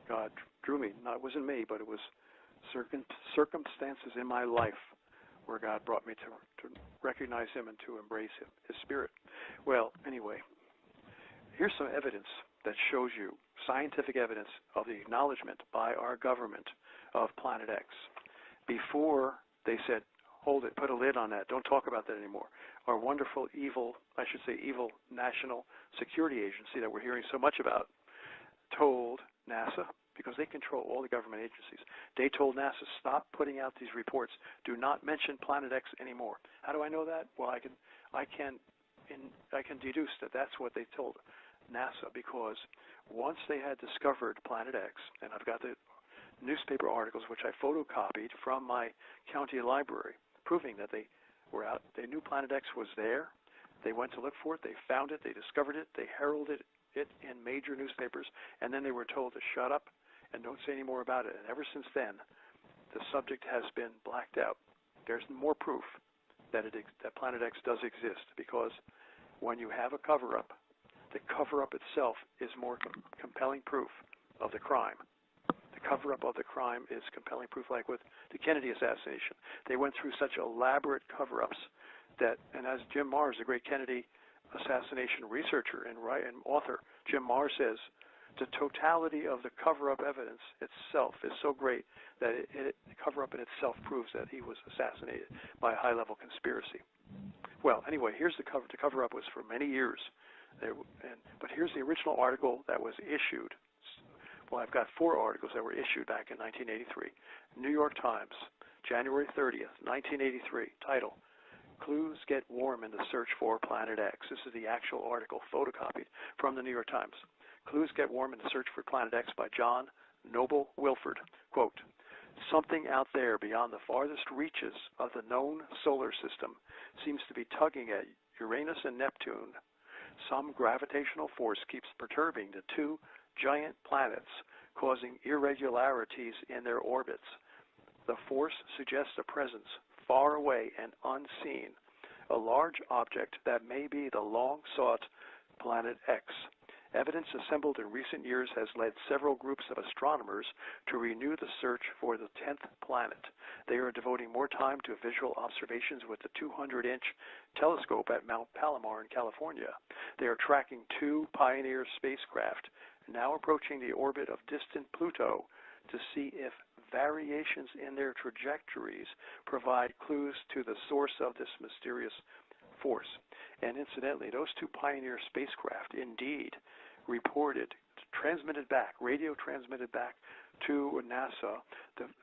S1: God drew me. It wasn't me, but it was circumstances in my life where God brought me to recognize Him and to embrace Him, His Spirit. Well, anyway, here's some evidence that shows you, scientific evidence of the acknowledgement by our government of Planet X. Before they said, hold it, put a lid on that, don't talk about that anymore. Our wonderful, evil National Security Agency that we're hearing so much about told NASA, because they control all the government agencies, they told NASA, stop putting out these reports. Do not mention Planet X anymore. How do I know that? Well, I can deduce that that's what they told NASA, because once they had discovered Planet X, and I've got the newspaper articles which I photocopied from my county library, proving that they were out. They knew Planet X was there. They went to look for it. They found it. They discovered it. They heralded it in major newspapers, and then they were told to shut up and don't say any more about it. And ever since then, the subject has been blacked out. There's more proof that Planet X does exist, because when you have a cover-up, the cover-up itself is more compelling proof of the crime. The cover-up of the crime is compelling proof, like with the Kennedy assassination. They went through such elaborate cover-ups that, and as Jim Marrs, the great Kennedy assassination researcher and author, Jim Marrs says, the totality of the cover-up evidence itself is so great that the cover-up in itself proves that he was assassinated by a high-level conspiracy. Well, anyway, here's the cover. The cover-up was for many years. But here's the original article that was issued. Well, I've got 4 articles that were issued back in 1983. New York Times, January 30th, 1983, title, Clues Get Warm in the Search for Planet X. This is the actual article photocopied from the New York Times. Clues Get Warm in the Search for Planet X by John Noble Wilford. Quote, something out there beyond the farthest reaches of the known solar system seems to be tugging at Uranus and Neptune. Some gravitational force keeps perturbing the 2 giant planets, causing irregularities in their orbits. The force suggests a presence far away and unseen, a large object that may be the long-sought Planet X. Evidence assembled in recent years has led several groups of astronomers to renew the search for the 10th planet. They are devoting more time to visual observations with the 200-inch telescope at Mount Palomar in California. They are tracking 2 Pioneer spacecraft, now approaching the orbit of distant Pluto, to see if variations in their trajectories provide clues to the source of this mysterious force. And incidentally, those 2 Pioneer spacecraft indeed radio transmitted back to NASA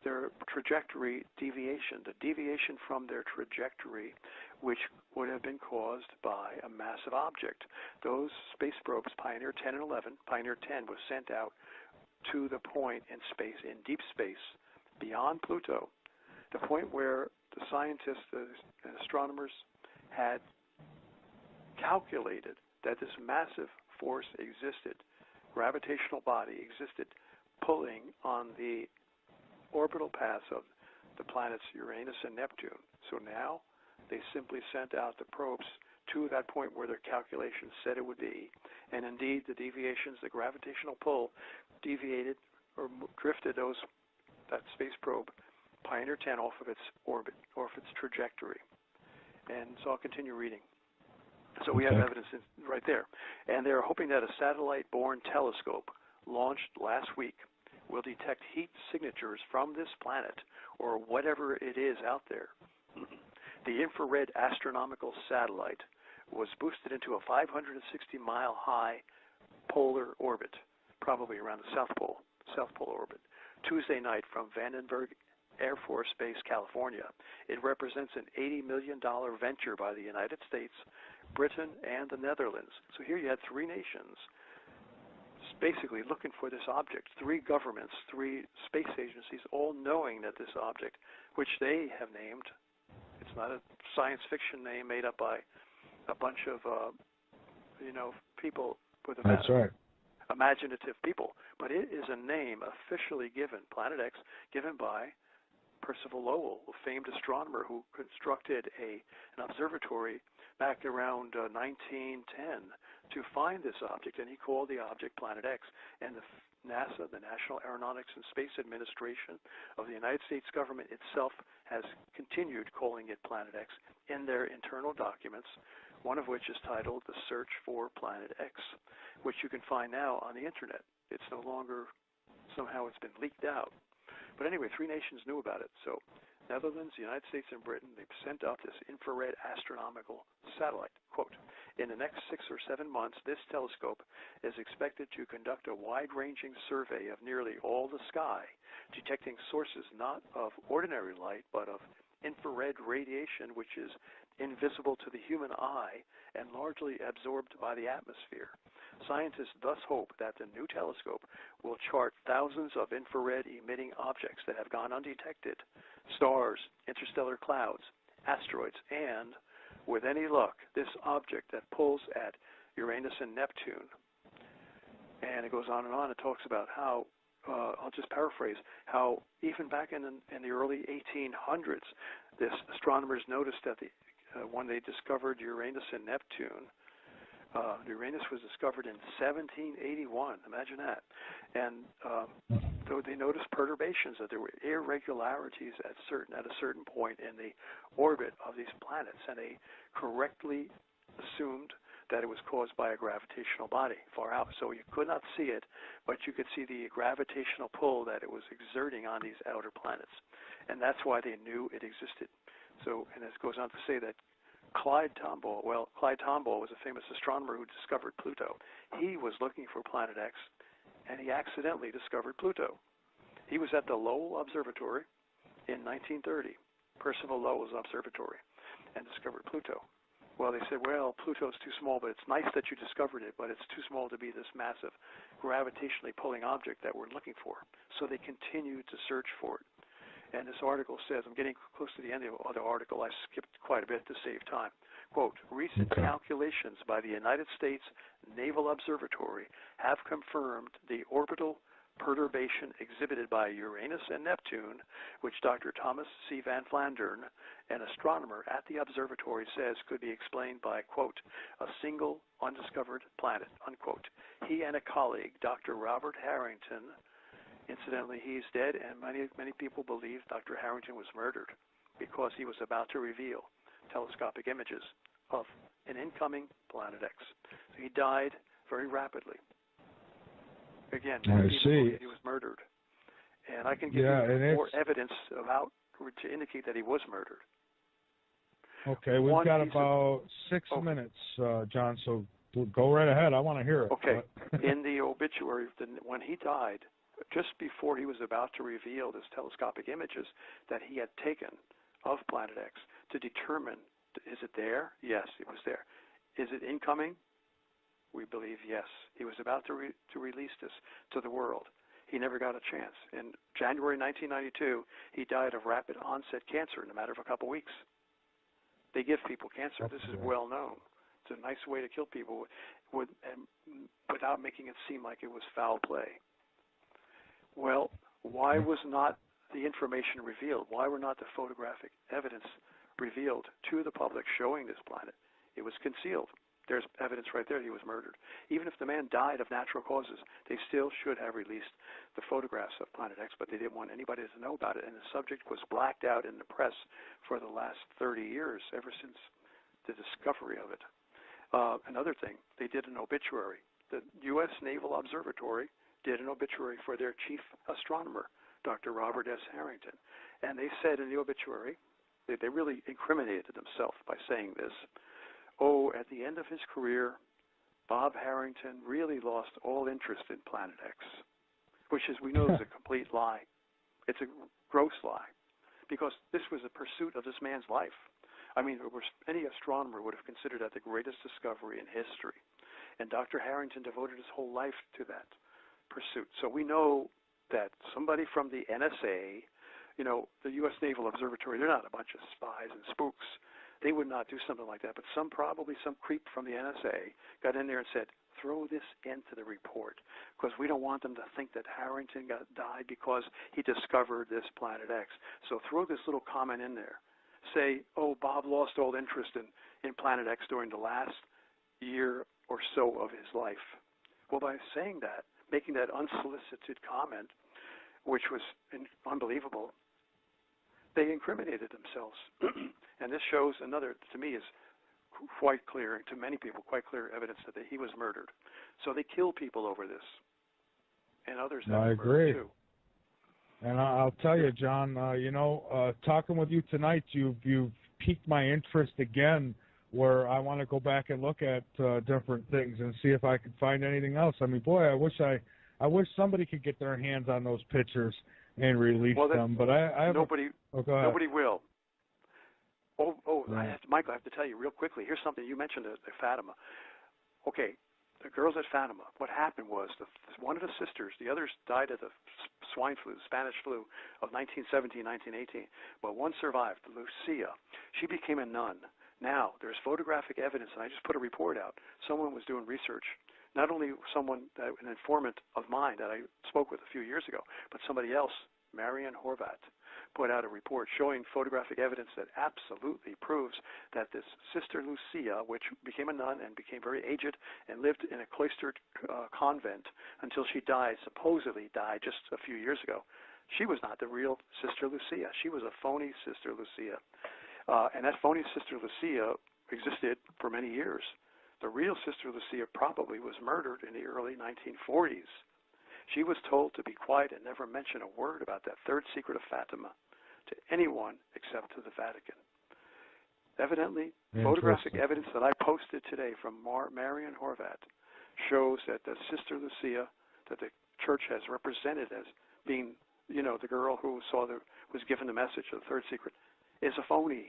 S1: their trajectory deviation, the deviation from their trajectory, which would have been caused by a massive object. Those space probes, Pioneer 10 and 11, Pioneer 10 was sent out to the point in space, in deep space, beyond Pluto, the point where the scientists, the astronomers, had calculated that this massive force existed, gravitational body existed, pulling on the orbital paths of the planets Uranus and Neptune. So now they simply sent out the probes to that point where their calculations said it would be. And indeed, the deviations, the gravitational pull, deviated or drifted that space probe, Pioneer 10, off of its orbit, off its trajectory. And so I'll continue reading. So we have evidence right there. And they're hoping that a satellite-borne telescope launched last week will detect heat signatures from this planet or whatever it is out there. The infrared astronomical satellite was boosted into a 560-mile-high polar orbit, probably around the South Pole orbit, Tuesday night from Vandenberg Air Force Base, California. It represents an $80 million venture by the United States, Britain, and the Netherlands. So here you had 3 nations basically looking for this object, 3 governments, 3 space agencies, all knowing that this object, which they have named, it's not a science fiction name made up by a bunch of, people with
S2: That's right.
S1: imaginative people. But it is a name officially given, Planet X, given by Percival Lowell, a famed astronomer who constructed an observatory back around 1910 to find this object, and he called the object Planet X. And the NASA, the National Aeronautics and Space Administration of the United States government itself, has continued calling it Planet X in their internal documents, one of which is titled The Search for Planet X, which you can find now on the internet. It's no longer, somehow it's been leaked out. But anyway, 3 nations knew about it. So Netherlands, the United States, and Britain, they've sent up this infrared astronomical satellite. Quote, in the next 6 or 7 months, this telescope is expected to conduct a wide-ranging survey of nearly all the sky, detecting sources not of ordinary light, but of infrared radiation, which is invisible to the human eye and largely absorbed by the atmosphere. Scientists thus hope that the new telescope will chart thousands of infrared-emitting objects that have gone undetected, stars, interstellar clouds, asteroids, and, with any luck, this object that pulls at Uranus and Neptune. And it goes on and on. It talks about how, I'll just paraphrase, how even back in the early 1800s, this astronomers noticed that when they discovered Uranus and Neptune, Uranus was discovered in 1781. Imagine that. And so they noticed perturbations, that there were irregularities at a certain point in the orbit of these planets, and they correctly assumed that it was caused by a gravitational body far out. So you could not see it, but you could see the gravitational pull that it was exerting on these outer planets, and that's why they knew it existed. So, and it goes on to say that Clyde Tombaugh was a famous astronomer who discovered Pluto. He was looking for Planet X, and he accidentally discovered Pluto. He was at the Lowell Observatory in 1930, Percival Lowell's observatory, and discovered Pluto. Well, they said, well, Pluto's too small, but it's nice that you discovered it, but it's too small to be this massive gravitationally pulling object that we're looking for. So they continued to search for it. And this article says, I'm getting close to the end of the article, I skipped quite a bit to save time. Quote, recent calculations by the United States Naval Observatory have confirmed the orbital perturbation exhibited by Uranus and Neptune, which Dr. Thomas C. Van Flandern, an astronomer at the observatory, says could be explained by, quote, a single undiscovered planet, unquote. He and a colleague, Dr. Robert Harrington, incidentally, he's dead, and many people believe Dr. Harrington was murdered because he was about to reveal telescopic images of an incoming Planet X. So he died very rapidly. Again, many people believe he was murdered. And I can give you more evidence to indicate that he was murdered.
S2: Okay, we've got about 6 minutes, John, so go right ahead. I want to hear it.
S1: Okay. In the obituary, when he died, just before he was about to reveal this telescopic images that he had taken of Planet X to determine, is it there? Yes, it was there. Is it incoming? We believe yes. He was about to release this to the world. He never got a chance. In January 1992, he died of rapid onset cancer in a matter of a couple weeks. They give people cancer. This is well known. It's a nice way to kill people without making it seem like it was foul play. Well, why was not the information revealed? Why were not the photographic evidence revealed to the public showing this planet? It was concealed. There's evidence right there that he was murdered. Even if the man died of natural causes, they still should have released the photographs of Planet X, but they didn't want anybody to know about it, and the subject was blacked out in the press for the last 30 years, ever since the discovery of it. Another thing, they did an obituary. The U.S. Naval Observatory did an obituary for their chief astronomer, Dr. Robert S. Harrington. And they said in the obituary, they really incriminated themselves by saying this, at the end of his career, Bob Harrington really lost all interest in Planet X, which, as we know, is a complete lie. It's a gross lie, because this was a pursuit of this man's life. I mean, any astronomer would have considered that the greatest discovery in history. And Dr. Harrington devoted his whole life to that pursuit. So we know that somebody from the NSA You know, the U.S. Naval Observatory, they're not a bunch of spies and spooks. They would not do something like that. But probably some creep from the NSA got in there and said, throw this into the report because we don't want them to think that Harrington died because he discovered this Planet X. So throw this little comment in there. Say, oh, Bob lost all interest in Planet X during the last year or so of his life. Well, by saying that, making that unsolicited comment, which was unbelievable, they incriminated themselves. And this shows another, to me, is quite clear, to many people, quite clear evidence that he was murdered. So they kill people over this, and others have
S2: I
S1: been
S2: agree.
S1: murdered too.
S2: And I'll tell you, John, talking with you tonight, you've piqued my interest again, where I want to go back and look at different things and see if I can find anything else. I mean, boy, I wish somebody could get their hands on those pictures and release them. But
S1: nobody will.
S2: Right.
S1: Michael, I have to tell you real quickly. Here's something you mentioned at Fatima. Okay, the girls at Fatima. What happened was one of the sisters, the others died of the swine flu, Spanish flu of 1917, 1918, but one survived, Lucia. She became a nun. Now, there's photographic evidence, and I just put a report out. Someone was doing research, not only an informant of mine that I spoke with a few years ago, but somebody else, Marian Horvat, put out a report showing photographic evidence that absolutely proves that this Sister Lucia, which became a nun and became very aged and lived in a cloistered convent until she died, supposedly died just a few years ago, she was not the real Sister Lucia. She was a phony Sister Lucia. And that phony Sister Lucia existed for many years. The real Sister Lucia probably was murdered in the early 1940s. She was told to be quiet and never mention a word about that third secret of Fatima to anyone except to the Vatican. Evidently, photographic evidence that I posted today from Marian Horvat shows that the Sister Lucia that the church has represented as being, the girl who was given the message of the third secret, is a phony.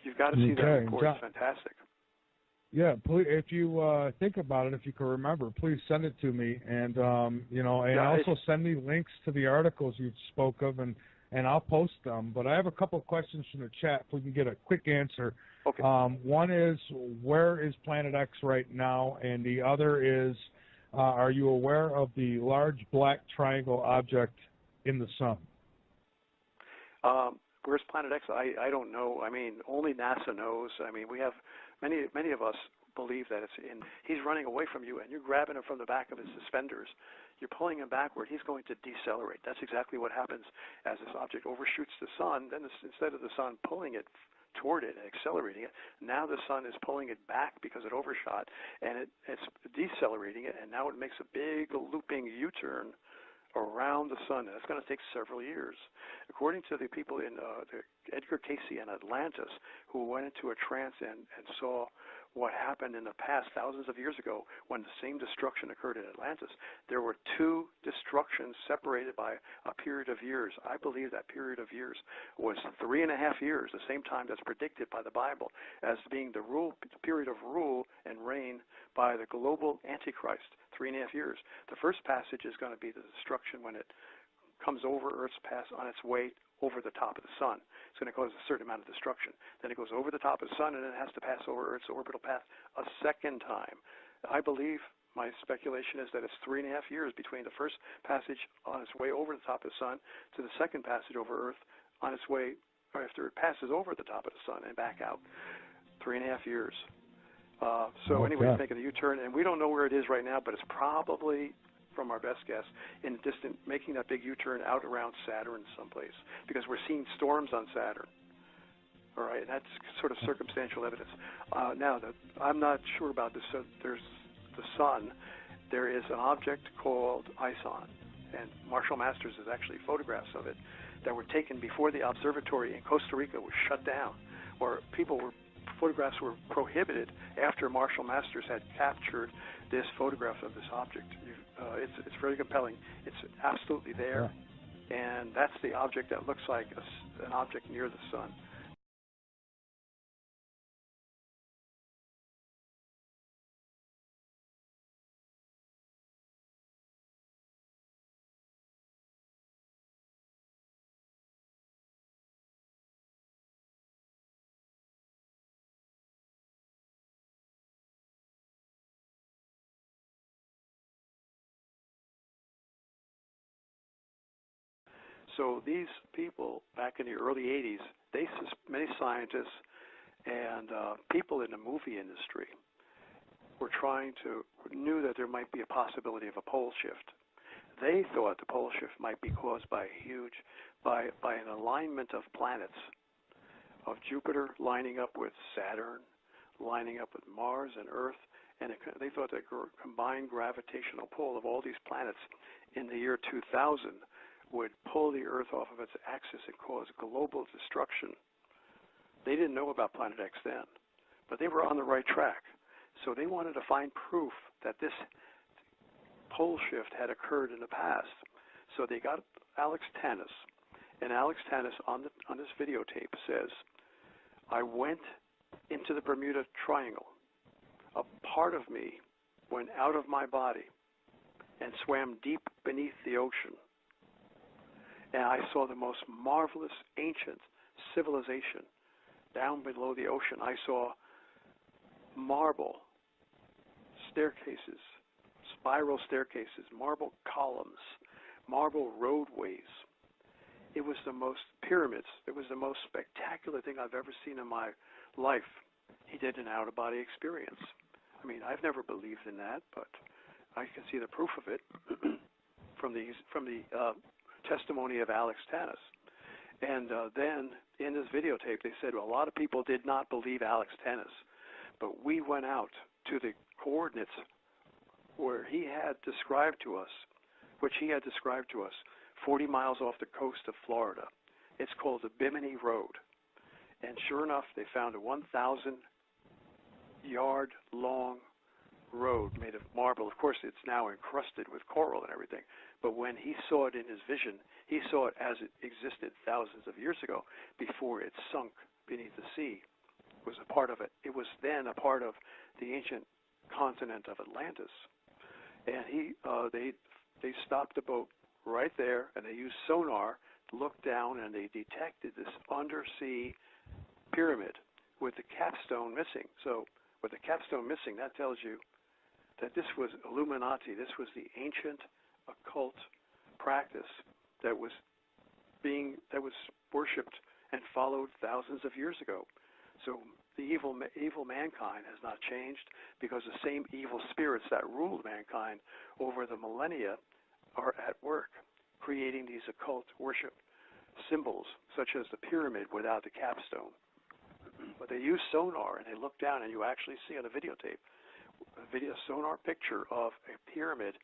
S1: You've got to see that report. It's fantastic.
S2: Yeah, please, if you think about it, if you can remember, please send it to me, and also send me links to the articles you spoke of, and I'll post them. But I have a couple of questions from the chat. If we can get a quick answer.
S1: Okay.
S2: One is, where is Planet X right now, and the other is, are you aware of the large black triangle object in the sun?
S1: Where's Planet X? I don't know. I mean, only NASA knows. I mean, we have many of us believe that he's running away from you, and you're grabbing him from the back of his suspenders. You're pulling him backward. He's going to decelerate. That's exactly what happens as this object overshoots the sun. Then instead of the sun pulling it toward it and accelerating it, now the sun is pulling it back because it overshot, and it's decelerating it, and now it makes a big looping U-turn around the sun. That's going to take several years. According to the people in Edgar Cayce and Atlantis, who went into a trance and saw what happened in the past thousands of years ago when the same destruction occurred in Atlantis, there were two destructions separated by a period of years. I believe that period of years was 3.5 years, the same time that's predicted by the Bible as being the period of rule and reign by the global Antichrist, 3.5 years. The first passage is going to be the destruction when it comes over Earth's path on its way over the top of the sun. It's going to cause a certain amount of destruction. Then it goes over the top of the sun, and it has to pass over Earth's orbital path a second time. I believe, my speculation is that it's 3.5 years between the first passage on its way over the top of the sun to the second passage over Earth on its way, or after it passes over the top of the sun and back out. 3.5 years. Anyway, it's making a U-turn, and we don't know where it is right now, but it's probably, from our best guess, in distant, making that big U-turn out around Saturn someplace, because we're seeing storms on Saturn. All right, and that's sort of circumstantial evidence. Now, I'm not sure about this. So there's the sun. There is an object called ISON, and Marshall Masters has actually photographs of it that were taken before the observatory in Costa Rica was shut down, where photographs were prohibited after Marshall Masters had captured this photograph of this object. It's very compelling. It's absolutely there, and that's the object that looks like an object near the sun. So these people back in the early 80s, many scientists and people in the movie industry knew that there might be a possibility of a pole shift. They thought the pole shift might be caused by an alignment of planets, of Jupiter lining up with Saturn, lining up with Mars and Earth, and they thought that combined gravitational pull of all these planets in the year 2000 would pull the Earth off of its axis and cause global destruction. They didn't know about Planet X then, but they were on the right track. So they wanted to find proof that this pole shift had occurred in the past. So they got Alex Tannis, and Alex Tannis on this videotape says, "I went into the Bermuda Triangle. A part of me went out of my body and swam deep beneath the ocean. And I saw the most marvelous ancient civilization down below the ocean. I saw marble staircases, spiral staircases, marble columns, marble roadways. It was the most pyramids. It was the most spectacular thing I've ever seen in my life." He did an out-of-body experience. I mean, I've never believed in that, but I can see the proof of it from the testimony of Alex Tannis. And then in this videotape, they said, well, a lot of people did not believe Alex Tannis, but we went out to the coordinates where he had described to us, 40 miles off the coast of Florida. It's called the Bimini Road. And sure enough, they found a 1,000-yard-long road made of marble. Of course, it's now encrusted with coral and everything. But when he saw it in his vision, he saw it as it existed thousands of years ago before it sunk beneath the sea. It was a part of it. It was then a part of the ancient continent of Atlantis. And they stopped the boat right there, and they used sonar to look down, and they detected this undersea pyramid with the capstone missing. So with the capstone missing, that tells you that this was Illuminati. This was the ancient occult practice that was worshipped and followed thousands of years ago. So the evil mankind has not changed, because the same evil spirits that ruled mankind over the millennia are at work, creating these occult worship symbols, such as the pyramid without the capstone. But they use sonar, and they look down, and you actually see on a videotape, a sonar picture of a pyramid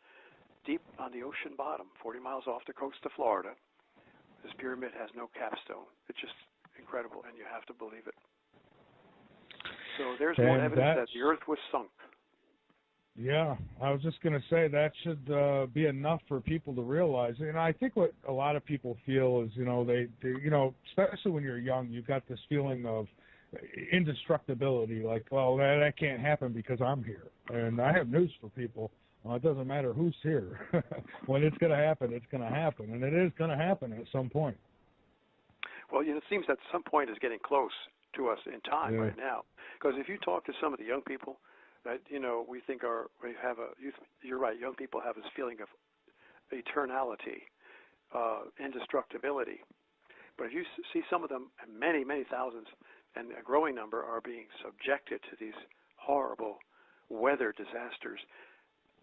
S1: deep on the ocean bottom, 40 miles off the coast of Florida. This pyramid has no capstone. It's just incredible, and you have to believe it. So there's more evidence that the Earth was sunk.
S2: Yeah, I was just going to say that should be enough for people to realize. And I think what a lot of people feel is, they especially when you're young, you've got this feeling of indestructibility, like, well, that can't happen because I'm here. And I have news for people. Well, it doesn't matter who's here. When it's going to happen, it's going to happen. And it is going to happen at some point.
S1: Well, it seems that some point is getting close to us in time right now. Because if you talk to some of the young people that, we think you're right, young people have this feeling of eternality, indestructibility. But if you see some of them, many, many thousands, and a growing number are being subjected to these horrible weather disasters.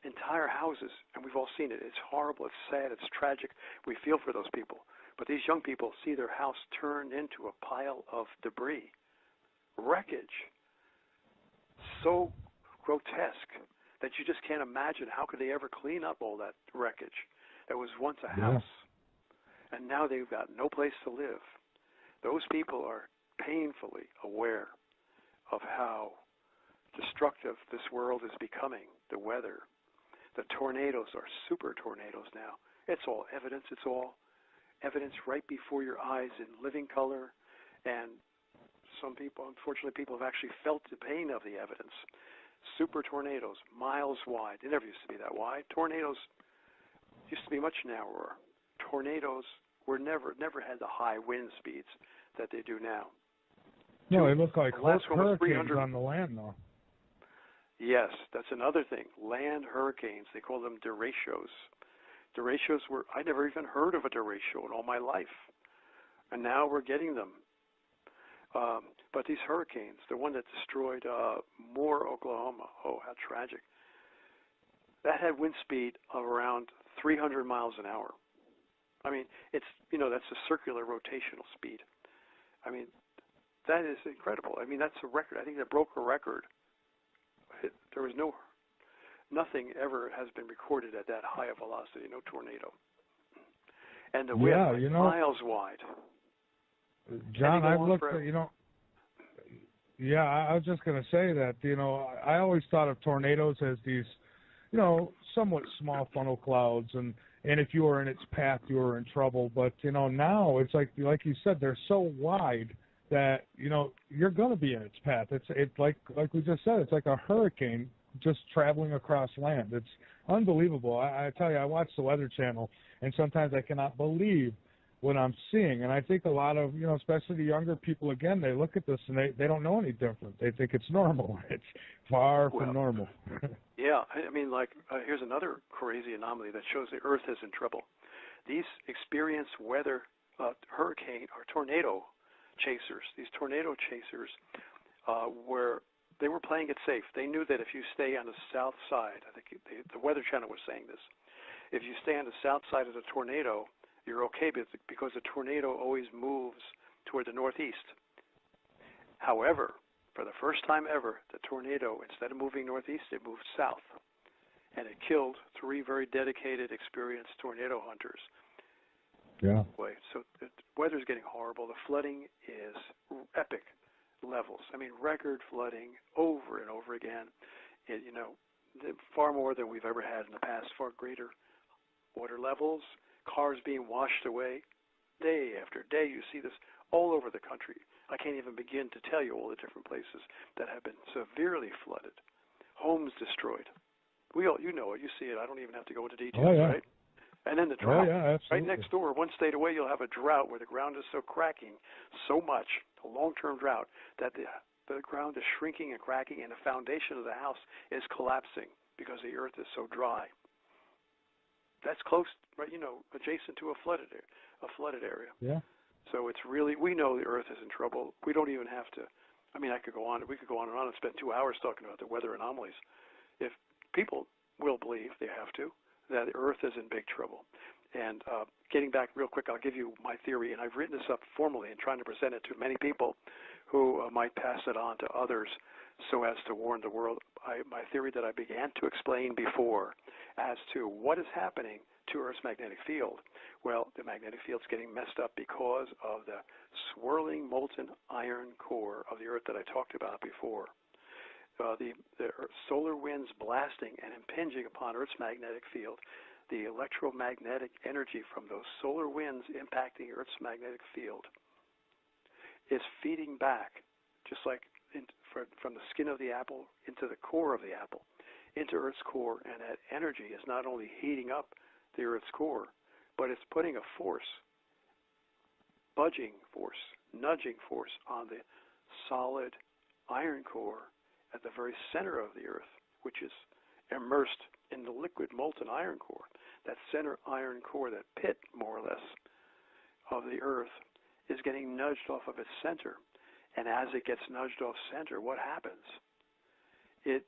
S1: Entire houses, and we've all seen it, it's horrible, it's sad, it's tragic. We feel for those people. But these young people see their house turned into a pile of debris, wreckage, so grotesque that you just can't imagine how could they ever clean up all that wreckage that was once a house. And now they've got no place to live. Those people are painfully aware of how destructive this world is becoming, the weather. The tornadoes are super tornadoes now. It's all evidence. It's all evidence right before your eyes in living color. And some people, unfortunately, people have actually felt the pain of the evidence. Super tornadoes, miles wide. They never used to be that wide. Tornadoes used to be much narrower. Tornadoes were never had the high wind speeds that they do now.
S2: No, they look like hurricanes on the land, though.
S1: Yes, that's another thing. Land hurricanes, they call them derechos. Derechos I never even heard of a derecho in all my life. And now we're getting them. But these hurricanes, the one that destroyed MORE, Oklahoma, oh, how tragic. That had wind speed of around 300 miles an hour. I mean, it's, that's a circular rotational speed. I mean, that is incredible. I mean, that's a record. I think that broke a record. There was nothing ever has been recorded at that high a velocity, no tornado. And the wind miles wide.
S2: John, I've looked at, I was just going to say that, I always thought of tornadoes as these, somewhat small funnel clouds, and if you were in its path, you were in trouble. But, now it's like you said, they're so wide that, you're going to be in its path. It's like we just said, it's like a hurricane just traveling across land. It's unbelievable. I tell you, I watch the Weather Channel, and sometimes I cannot believe what I'm seeing. And I think a lot of, especially the younger people, again, they look at this and they don't know any different. They think it's normal. It's far from normal.
S1: Yeah, I mean, here's another crazy anomaly that shows the Earth is in trouble. These experienced weather hurricane or tornado chasers, they were playing it safe. They knew that if you stay on the south side, I think the Weather Channel was saying this, if you stay on the south side of the tornado, you're okay because the tornado always moves toward the northeast. However, for the first time ever, the tornado, instead of moving northeast, it moved south. And it killed 3 very dedicated, experienced tornado hunters.
S2: Yeah.
S1: So the weather's getting horrible. The flooding is epic levels. I mean, record flooding over and over again. Far more than we've ever had in the past, far greater water levels, cars being washed away. Day after day, you see this all over the country. I can't even begin to tell you all the different places that have been severely flooded, homes destroyed. You know it, you see it. I don't even have to go into details, right? And then the drought. Right next door, one state away, you'll have a drought where the ground is so cracking so much, a long-term drought, that the ground is shrinking and cracking, and the foundation of the house is collapsing because the earth is so dry. That's close, right? Adjacent to a flooded area. Yeah. So it's really, we know the Earth is in trouble. We don't even have to. I mean, we could go on and on and spend 2 hours talking about the weather anomalies. If people will believe, they have to, that the Earth is in big trouble. And getting back real quick, I'll give you my theory, and I've written this up formally and trying to present it to many people who might pass it on to others so as to warn the world. My theory that I began to explain before as to what is happening to Earth's magnetic field. Well, the magnetic field's getting messed up because of the swirling molten iron core of the Earth that I talked about before. The solar winds blasting and impinging upon Earth's magnetic field, the electromagnetic energy from those solar winds impacting Earth's magnetic field is feeding back, just like from the skin of the apple into the core of the apple, into Earth's core, and that energy is not only heating up the Earth's core, but it's putting a force, budging force, nudging force on the solid iron core at the very center of the Earth, which is immersed in the liquid molten iron core. That center iron core, that pit, more or less, of the Earth is getting nudged off of its center. And as it gets nudged off center, what happens? It